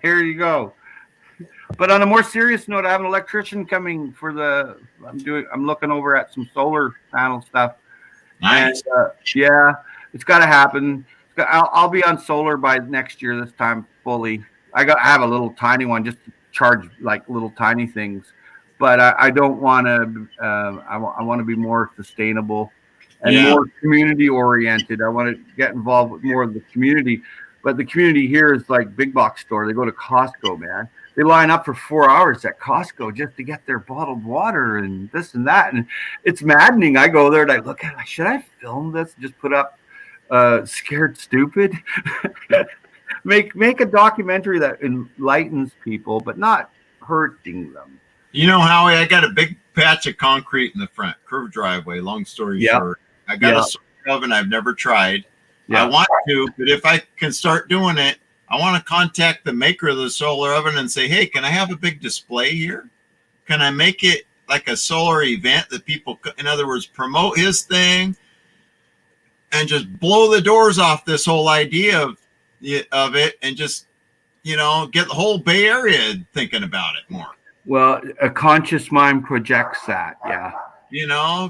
S2: Here you go. But on a more serious note, I have an electrician coming for I'm looking over at some solar panel stuff.
S1: Nice.
S2: And, yeah, it's got to happen. I'll be on solar by next year this time fully. I have a little tiny one just to charge like little tiny things, but I don't want to. I want to be more sustainable and more community oriented. I want to get involved with more of the community. But the community here is like big box store. They go to Costco, man. They line up for 4 hours at Costco just to get their bottled water and this and that. And it's maddening. I go there and I look at it like, should I film this? Just put up Scared Stupid? Make a documentary that enlightens people, but not hurting them.
S1: Howie, I got a big patch of concrete in the front, curved driveway, long story short. I got a solar oven I've never tried. I want to, but if I can start doing it, I want to contact the maker of the solar oven and say, hey, can I have a big display here? Can I make it like a solar event that people, in other words, promote his thing and just blow the doors off this whole idea of it and just, get the whole Bay Area thinking about it more.
S2: Well, a conscious mind projects that. Yeah.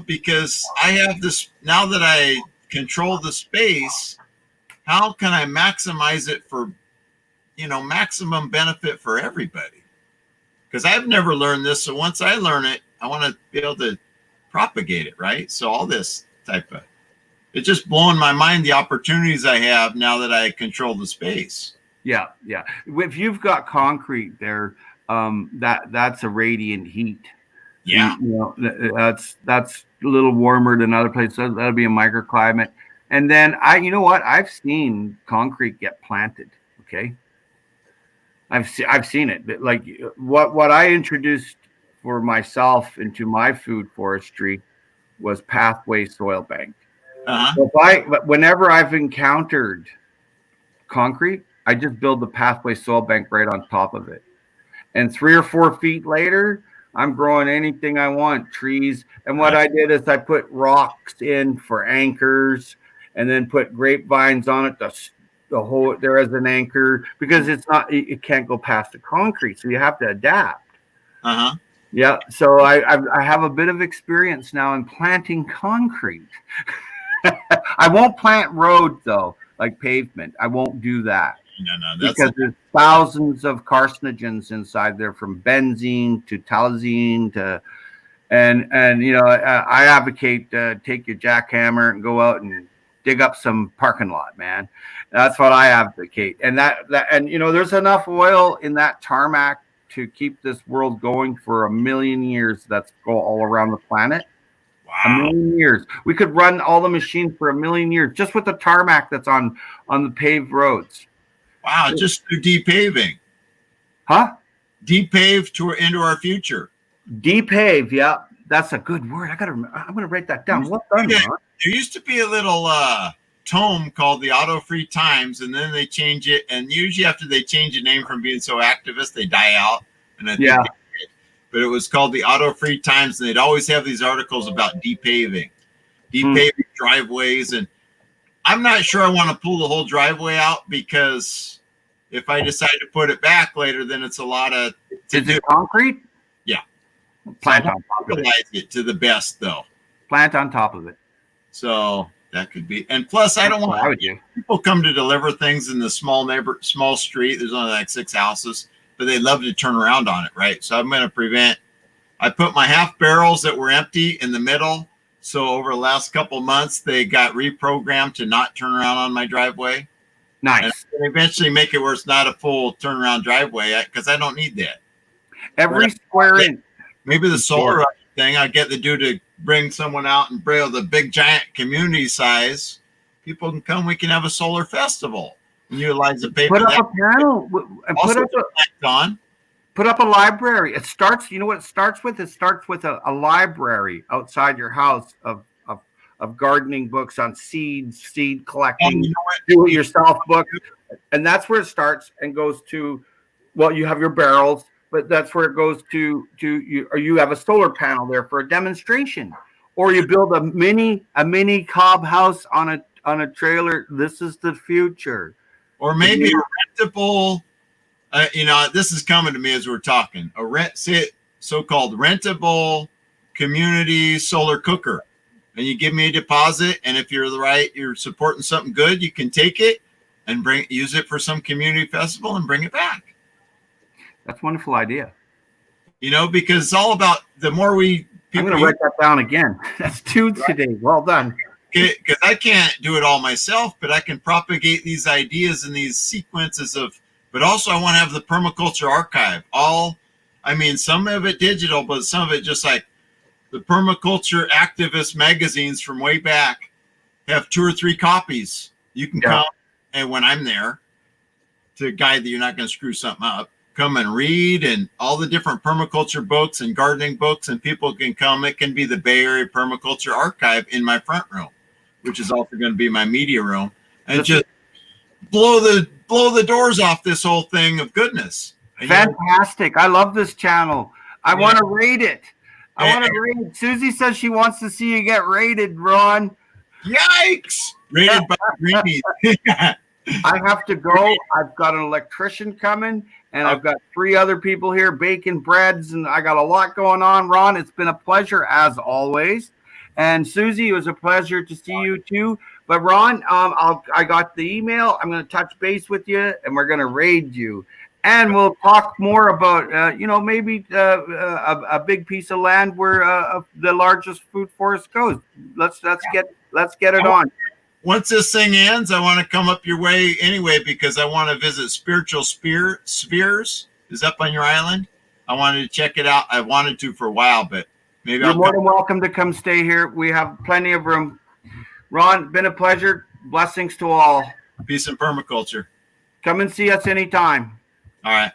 S1: Because I have this, now that I control the space, how can I maximize it for, maximum benefit for everybody? Because I've never learned this. So once I learn it, I want to be able to propagate it, right? So all this type of, it's just blowing my mind, the opportunities I have now that I control the space.
S2: Yeah. If you've got concrete there, that's a radiant heat.
S1: Yeah.
S2: That's a little warmer than other places. That'll be a microclimate. And then I've seen concrete get planted. Okay. I've seen it. Like what I introduced for myself into my food forestry was pathway soil bank.
S1: Uh-huh.
S2: So whenever I've encountered concrete, I just build the pathway soil bank right on top of it. And 3 or 4 feet later, I'm growing anything I want, trees. And what I did is I put rocks in for anchors and then put grapevines on it. The whole there as an anchor because it can't go past the concrete. So you have to adapt.
S1: Uh-huh.
S2: Yeah. So I have a bit of experience now in planting concrete. I won't plant roads though, like pavement. I won't do that.
S1: No,
S2: because there's thousands of carcinogens inside there, from benzene to toluene to, and I advocate take your jackhammer and go out and dig up some parking lot, man. That's what I advocate. And there's enough oil in that tarmac to keep this world going for 1,000,000 years. That's go all around the planet.
S1: Wow.
S2: 1,000,000 years. We could run all the machines for 1,000,000 years just with the tarmac that's on the paved roads.
S1: Wow, just through depaving.
S2: Huh?
S1: Depave into our future.
S2: Depave, yeah. That's a good word. I'm gonna write that down. Well done, Ron.
S1: There used to be a little tome called the Auto Free Times, and then they change it, and usually after they change the name from being so activist, they die out. And I think but it was called the Auto Free Times, and they'd always have these articles about depaving driveways. And I'm not sure I want to pull the whole driveway out, because if I decide to put it back later, then it's a lot of
S2: Is it concrete?
S1: Yeah.
S2: Plant on top of
S1: it to the best, though.
S2: Plant on top of it.
S1: So that could be. And plus, I don't want people come to deliver things in the small street. There's only like 6 houses, but they love to turn around on it, right? So I'm going to prevent. I put my half barrels that were empty in the middle. So over the last couple months, they got reprogrammed to not turn around on my driveway.
S2: Nice.
S1: And eventually make it where it's not a full turnaround driveway, because I don't need that.
S2: Every square inch.
S1: Maybe the solar thing, I get the dude to bring someone out and braille the big giant community size. People can come. We can have a solar festival and utilize the paper.
S2: Put up a panel and put up a library. It starts. You know what it starts with? It starts with a library outside your house of gardening books on seeds, seed collecting, do it yourself books, and that's where it starts and goes to. Well, you have your barrels, but that's where it goes to you, or you have a solar panel there for a demonstration, or you build a mini cob house on a trailer. This is the future.
S1: Or maybe a rentable. This is coming to me as we're talking. So-called rentable community solar cooker. And you give me a deposit, and if you're supporting something good, you can take it and use it for some community festival and bring it back.
S2: That's a wonderful idea.
S1: Because it's all about the more I'm
S2: going to write that down again. That's 2 today. Well done.
S1: Because I can't do it all myself, but I can propagate these ideas and these sequences but also I want to have the permaculture archive. Some of it digital, but some of it just like the permaculture activist magazines from way back have 2 or 3 copies. You can come, and when I'm there to guide that you're not going to screw something up, come and read, and all the different permaculture books and gardening books, and people can come. It can be the Bay Area Permaculture Archive in my front room, which is also going to be my media room, and just blow the doors off this whole thing of goodness.
S2: Fantastic. I love this channel. I want to rate it. I want to raid. Susie says she wants to see you get raided, Ron.
S1: Yikes! Raided by Greenies.
S2: I have to go. I've got an electrician coming, and I've got 3 other people here baking breads, and I got a lot going on. Ron, it's been a pleasure as always. And Susie, it was a pleasure to see you too. But Ron, I got the email. I'm going to touch base with you, and we're going to raid you. And we'll talk more about, maybe a big piece of land where the largest food forest goes. Let's get it on.
S1: Once this thing ends, I want to come up your way anyway, because I want to visit Spiritual Spheres. Is up on your island. I wanted to check it out. I wanted to for a while, but maybe
S2: you're more than welcome to come stay here. We have plenty of room. Ron, been a pleasure. Blessings to all.
S1: Peace and permaculture.
S2: Come and see us anytime.
S1: All right.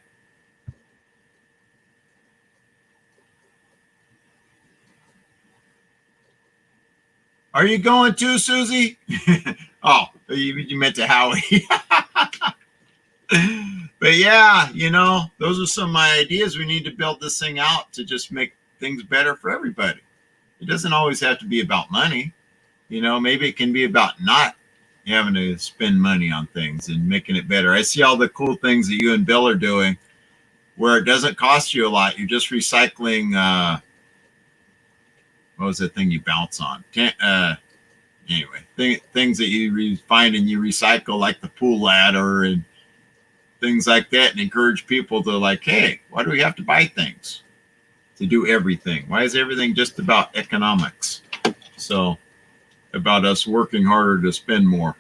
S1: Are you going too, Susie? Oh, you meant to Howie. But yeah, those are some of my ideas. We need to build this thing out to just make things better for everybody. It doesn't always have to be about money. Maybe it can be about not having to spend money on things and making it better. I see all the cool things that you and Bill are doing where it doesn't cost you a lot. You're just recycling. What was that thing you bounce on? Anyway, things that you find and you recycle, like the pool ladder and things like that, and encourage people to like, hey, why do we have to buy things to do everything? Why is everything just about economics? So about us working harder to spend more.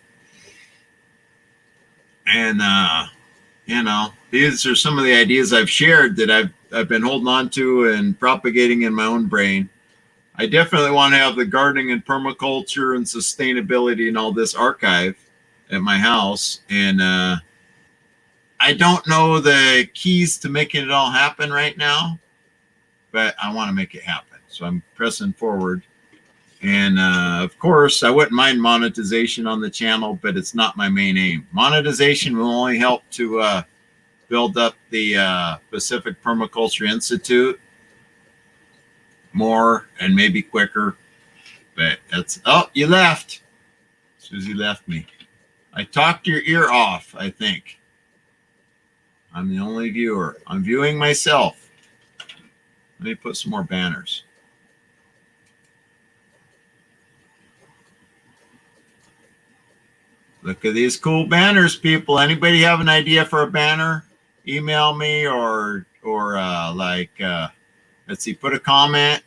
S1: And these are some of the ideas I've shared that I've been holding on to and propagating in my own brain. I definitely want to have the gardening and permaculture and sustainability and all this archive at my house. And I don't know the keys to making it all happen right now, but I want to make it happen. So I'm pressing forward. And of course, I wouldn't mind monetization on the channel, but it's not my main aim. Monetization will only help to build up the Pacific Permaculture Institute more and maybe quicker. But that's, oh, you left. Susie left me. I talked your ear off, I think. I'm the only viewer. I'm viewing myself. Let me put some more banners. Look at these cool banners, people. Anybody have an idea for a banner? Email me or let's see, put a comment.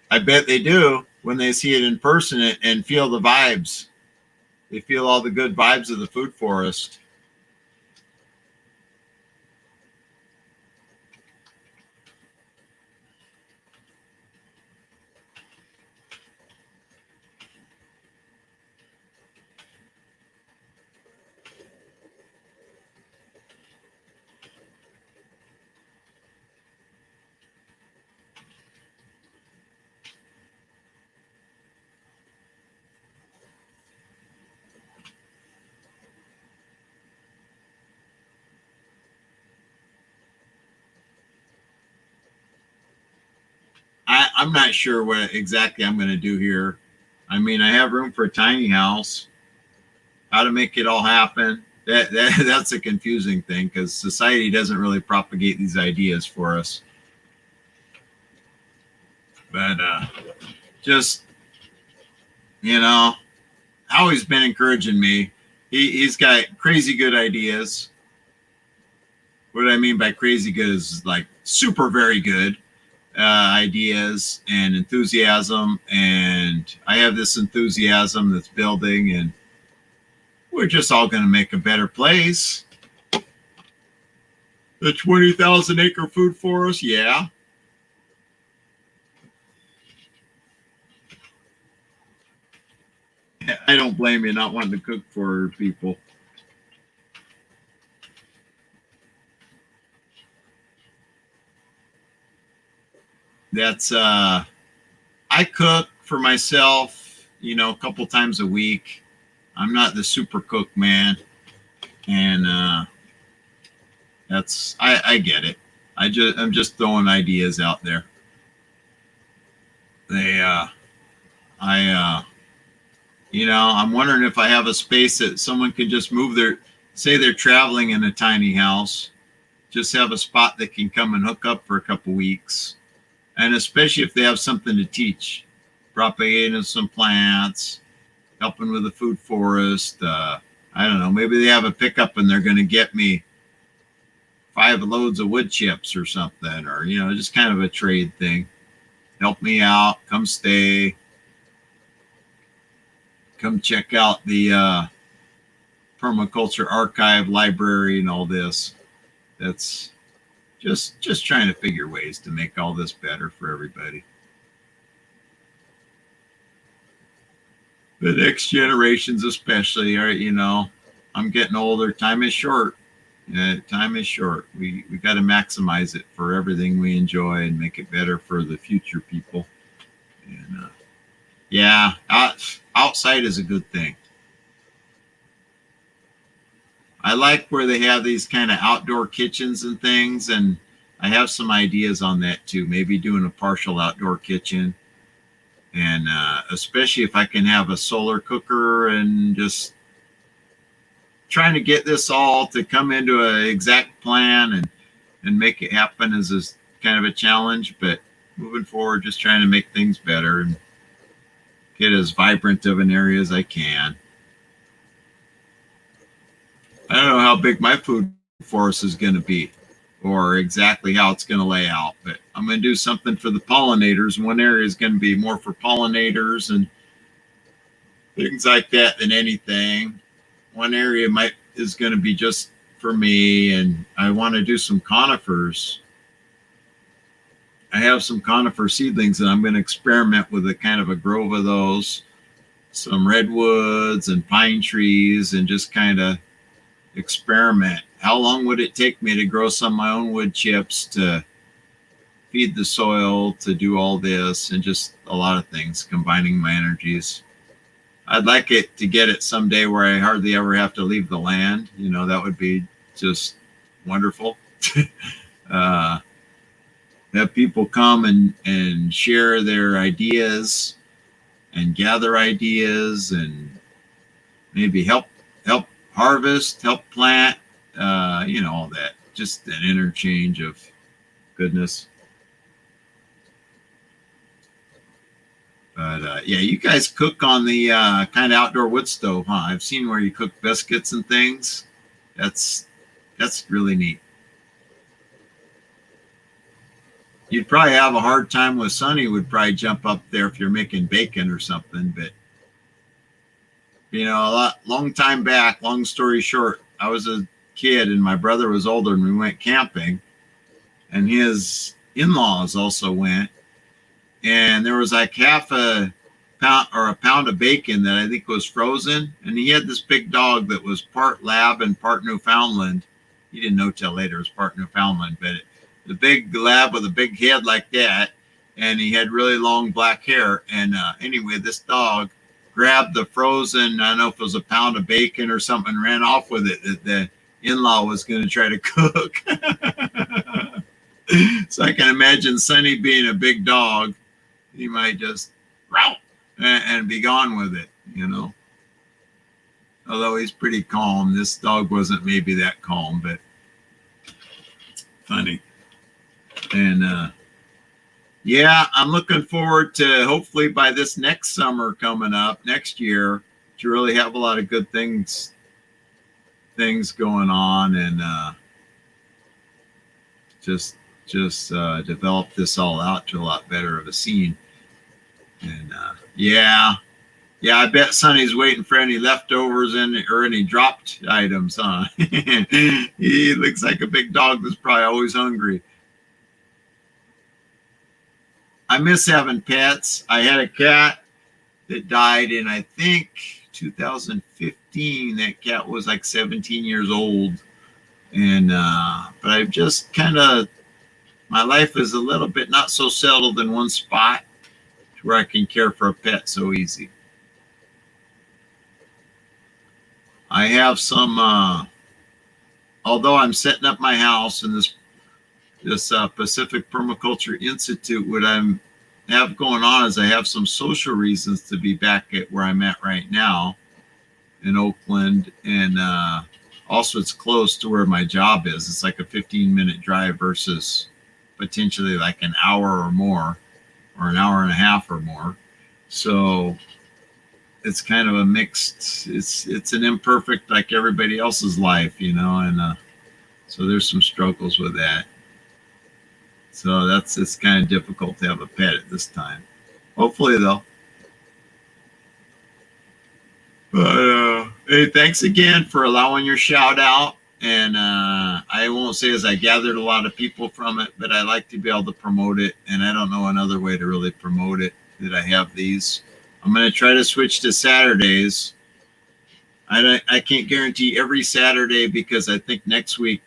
S1: I bet they do when they see it in person and feel the vibes. They feel all the good vibes of the food forest. I'm not sure what exactly I'm going to do here. I mean, I have room for a tiny house. How to make it all happen? That's a confusing thing because society doesn't really propagate these ideas for us. But just, Howie's been encouraging me. He's got crazy good ideas. What I mean by crazy good is like super very good ideas and enthusiasm. And I have this enthusiasm that's building, and we're just all going to make a better place. The 20,000 acre food forest, yeah. I don't blame you not wanting to cook for people. That's I cook for myself, a couple times a week. I'm not the super cook, man. And I get it. I'm just throwing ideas out there. I'm wondering if I have a space that someone could just move say they're traveling in a tiny house, just have a spot that can come and hook up for a couple weeks. And especially if they have something to teach, propagating some plants, helping with the food forest. I don't know, maybe they have a pickup and they're going to get me 5 loads of wood chips or something, or, just kind of a trade thing. Help me out, come stay, come check out the permaculture archive library and all this. That's just trying to figure ways to make all this better for everybody. The next generations especially are, I'm getting older. Time is short. Time is short. We got to maximize it for everything we enjoy and make it better for the future people. And yeah, outside is a good thing. I like where they have these kind of outdoor kitchens and things, and I have some ideas on that too. Maybe doing a partial outdoor kitchen, and especially if I can have a solar cooker, and just trying to get this all to come into an exact plan and make it happen is kind of a challenge. But moving forward, just trying to make things better and get as vibrant of an area as I can. I don't know how big my food forest is going to be or exactly how it's going to lay out, but I'm going to do something for the pollinators. One area is going to be more for pollinators and things like that than anything. One area is going to be just for me, and I want to do some conifers. I have some conifer seedlings, and I'm going to experiment with a kind of a grove of those, some redwoods and pine trees, and just kind of experiment. How long would it take me to grow some of my own wood chips, to feed the soil, to do all this, and just a lot of things, combining my energies. I'd like it to get it someday where I hardly ever have to leave the land. That would be just wonderful. Have people come and share their ideas and gather ideas and maybe help harvest, help plant, all that. Just an interchange of goodness. But yeah, you guys cook on the kind of outdoor wood stove, huh? I've seen where you cook biscuits and things. That's really neat. You'd probably have a hard time with Sonny would probably jump up there if you're making bacon or something. But long time back, long story short, I was a kid and my brother was older and we went camping, and his in-laws also went, and there was like half a pound or a pound of bacon that I think was frozen, and he had this big dog that was part lab and part Newfoundland. He didn't know till later it was part Newfoundland, but the big lab with a big head like that, and he had really long black hair. And anyway, this dog grabbed the frozen, I don't know if it was a pound of bacon or something, ran off with it that the in-law was going to try to cook. So I can imagine Sonny being a big dog. He might just rout and be gone with it, Although he's pretty calm. This dog wasn't maybe that calm, but funny. And yeah, I'm looking forward to hopefully by this next summer coming up next year to really have a lot of good things going on, and just develop this all out to a lot better of a scene. And yeah, I bet Sonny's waiting for any leftovers or any dropped items, huh? He looks like a big dog that's probably always hungry. I miss having pets. I had a cat that died in, I think, 2015. That cat was like 17 years old. And but I've just kind of, my life is a little bit not so settled in one spot to where I can care for a pet so easy. I have some, although I'm setting up my house in this Pacific Permaculture Institute, what I have going on is I have some social reasons to be back at where I'm at right now in Oakland. And also it's close to where my job is. It's like a 15-minute drive versus potentially like an hour or more, or an hour and a half or more. So it's kind of a mixed, it's an imperfect, like everybody else's life, and so there's some struggles with that. So it's kind of difficult to have a pet at this time. Hopefully though. But hey, thanks again for allowing your shout out. And I won't say as I gathered a lot of people from it, but I like to be able to promote it. And I don't know another way to really promote it that I have these. I'm going to try to switch to Saturdays. I can't guarantee every Saturday because I think next week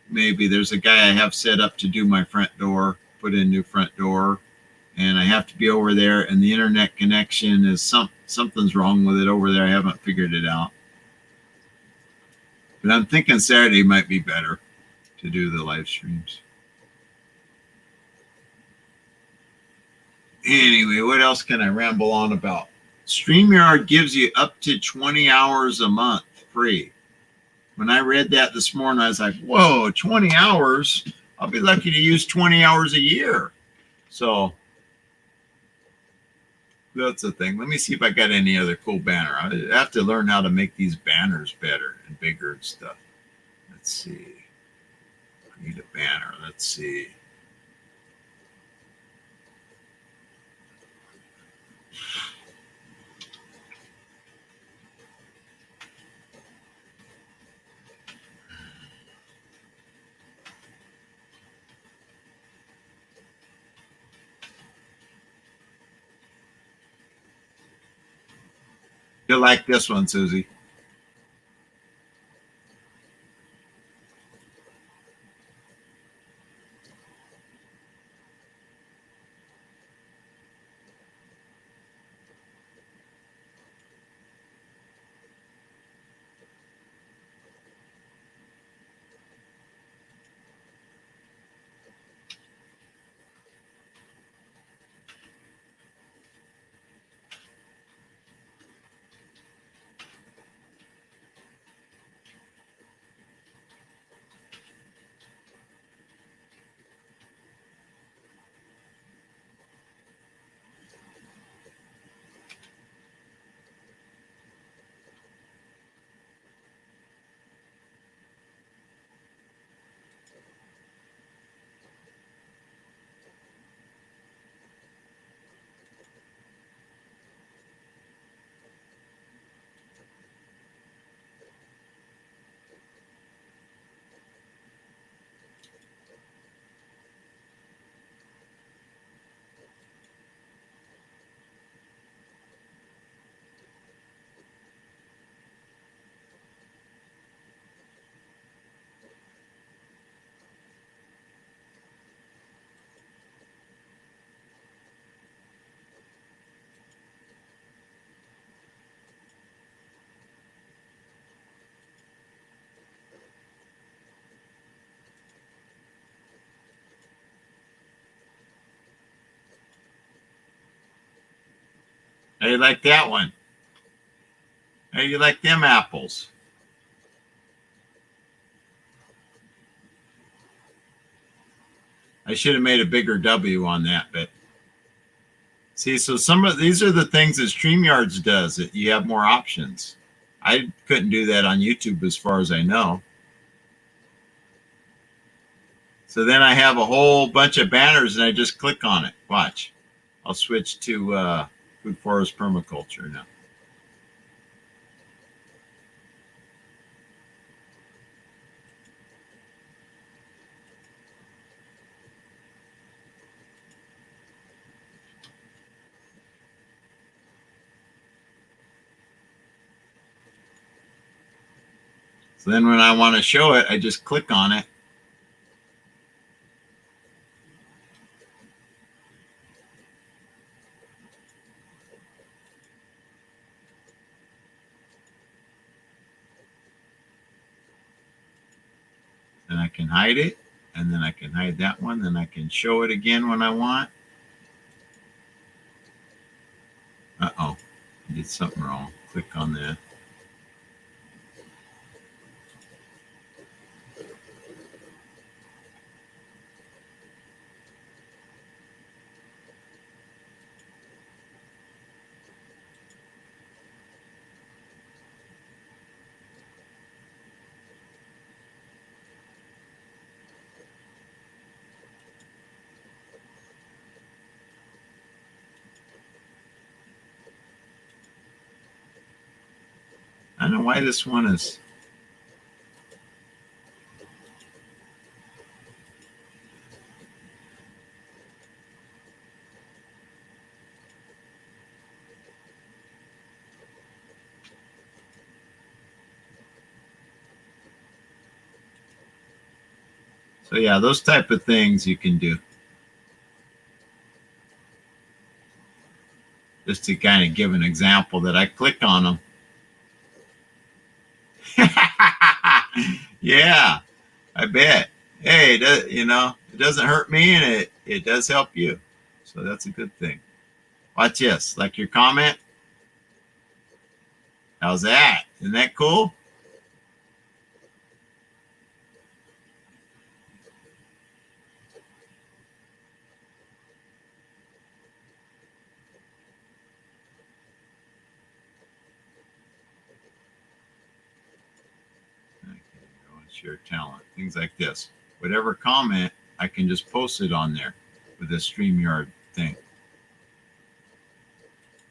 S1: maybe there's a guy I have set up to do my front door, put in new front door, and I have to be over there. And the internet connection is something's wrong with it over there. I haven't figured it out, but I'm thinking Saturday might be better to do the live streams. Anyway, what else can I ramble on about? StreamYard gives you up to 20 hours a month free. When I read that this morning, I was like, whoa, 20 hours? I'll be lucky to use 20 hours a year. So that's the thing. Let me see if I got any other cool banner. I have to learn how to make these banners better and bigger and stuff. Let's see. I need a banner. Let's see. You'll like this one, Susie. How you like that one? How you like them apples? I should have made a bigger W on that, but see, so some of these are the things that StreamYards does that you have more options. I couldn't do that on YouTube as far as I know. So then I have a whole bunch of banners and I just click on it. Watch. I'll switch to food forest permaculture now. So then when I want to show it, I just click on it. Then I can hide it, and then I can hide that one, then I can show it again when I want. Uh-oh, I did something wrong. Click on that. I don't know why this one is. So yeah, those type of things you can do. Just to kind of give an example that I click on them. Yeah, I bet. Hey, you know, it doesn't hurt me and it does help you. So that's a good thing. Watch this. Like your comment. How's that? Isn't that cool? Okay, share talent. Things like this. Whatever comment, I can just post it on there with the StreamYard thing.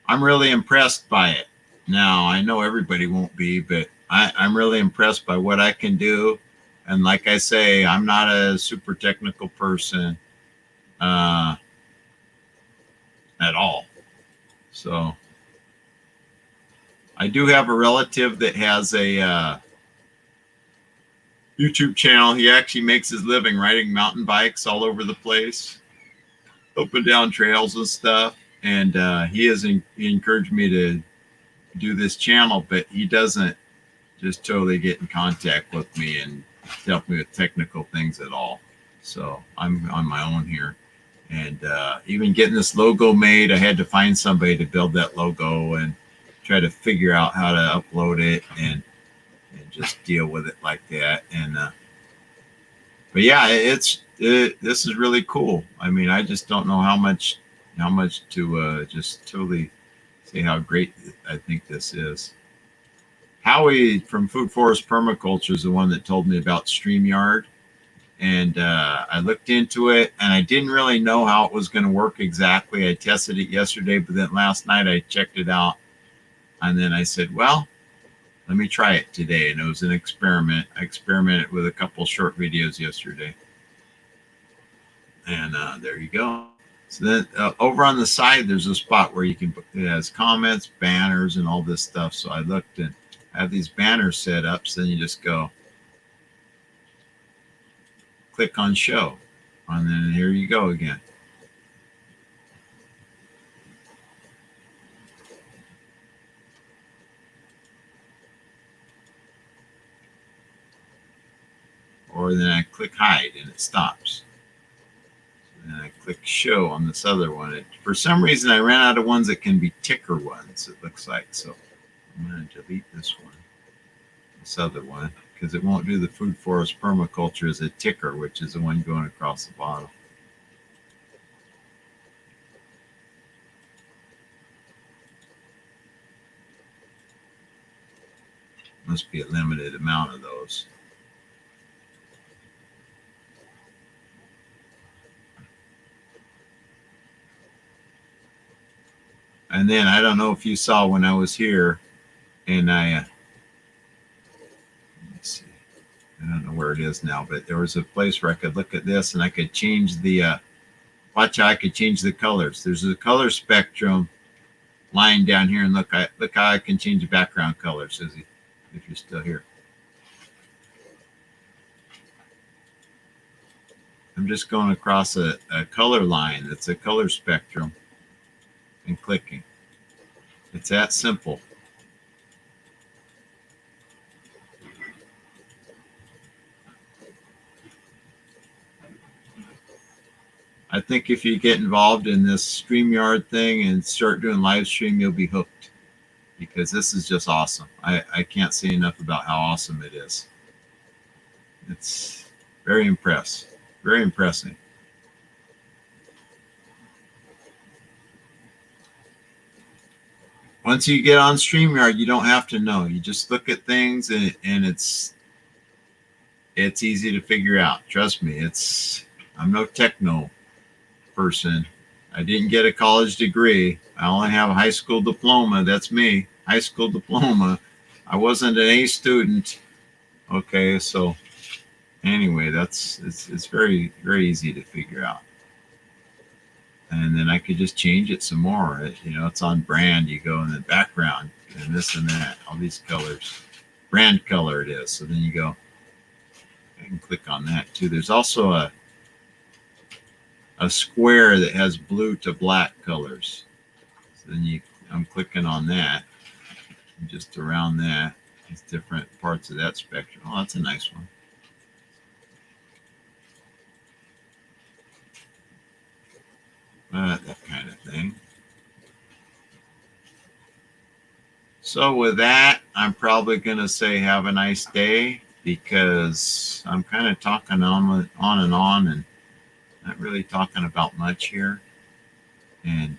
S1: I'm really impressed by it. Now, I know everybody won't be, but I'm really impressed by what I can do. And like I say, I'm not a super technical person at all. So I do have a relative that has a YouTube channel. He actually makes his living riding mountain bikes all over the place, up and down trails and stuff. And he encouraged me to do this channel, but he doesn't just totally get in contact with me and help me with technical things at all. So I'm on my own here. And even getting this logo made, I had to find somebody to build that logo and try to figure out how to upload it and just deal with it like that. And but yeah, this is really cool. I mean, I just don't know how much to just totally say how great I think this is. Howie from Food Forest Permaculture is the one that told me about StreamYard. And I looked into it, and I didn't really know how it was going to work exactly. I tested it yesterday, but then last night I checked it out. And then I said, well, let me try it today. And it was an experiment. I experimented with a couple short videos yesterday. And there you go. So then over on the side, there's a spot where you can put, it has comments, banners, and all this stuff. So I looked and I have these banners set up. So then you just go click on show. And then here you go again. Or then I click hide and it stops. And I click show on this other one. For some reason, I ran out of ones that can be ticker ones, it looks like. So I'm going to delete this one, this other one, because it won't do the Food Forest Permaculture as a ticker, which is the one going across the bottom. Must be a limited amount of those. And then I don't know if you saw when I was here, and let's see, I don't know where it is now, but there was a place where I could look at this and I could change the, watch how I could change the colors. There's a color spectrum line down here, and look how I can change the background color, Susie, if you're still here. I'm just going across a color line that's a color spectrum and clicking. It's that simple. I think if you get involved in this StreamYard thing and start doing live stream, you'll be hooked, because this is just awesome. I can't say enough about how awesome it is. It's very impressing. Once you get on StreamYard, you don't have to know. You just look at things and it's easy to figure out. Trust me, I'm no techno person. I didn't get a college degree. I only have a high school diploma. That's me, high school diploma. I wasn't an A student. Okay, so anyway, it's very, very easy to figure out. And then I could just change it some more. It's on brand. You go in the background and this and that, all these colors. Brand color it is. So then you go, I can click on that too. There's also a square that has blue to black colors. So then I'm clicking on that. And just around that, it's different parts of that spectrum. Oh, that's a nice one. That kind of thing. So with that, I'm probably going to say have a nice day, because I'm kind of talking on and not really talking about much here. And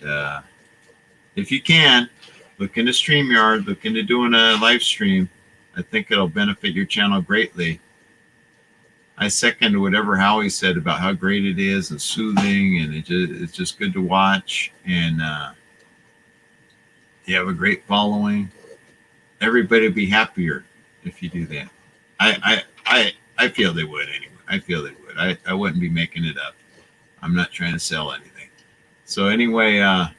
S1: if you can, look into StreamYard, look into doing a live stream. I think it'll benefit your channel greatly. I second whatever Howie said about how great it is and soothing, and it's just good to watch. And you have a great following. Everybody would be happier if you do that. I feel they would anyway. I feel they would. I wouldn't be making it up. I'm not trying to sell anything. So anyway, have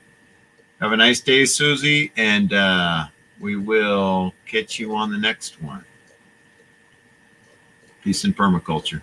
S1: a nice day, Susie, and we will catch you on the next one. Peace and permaculture.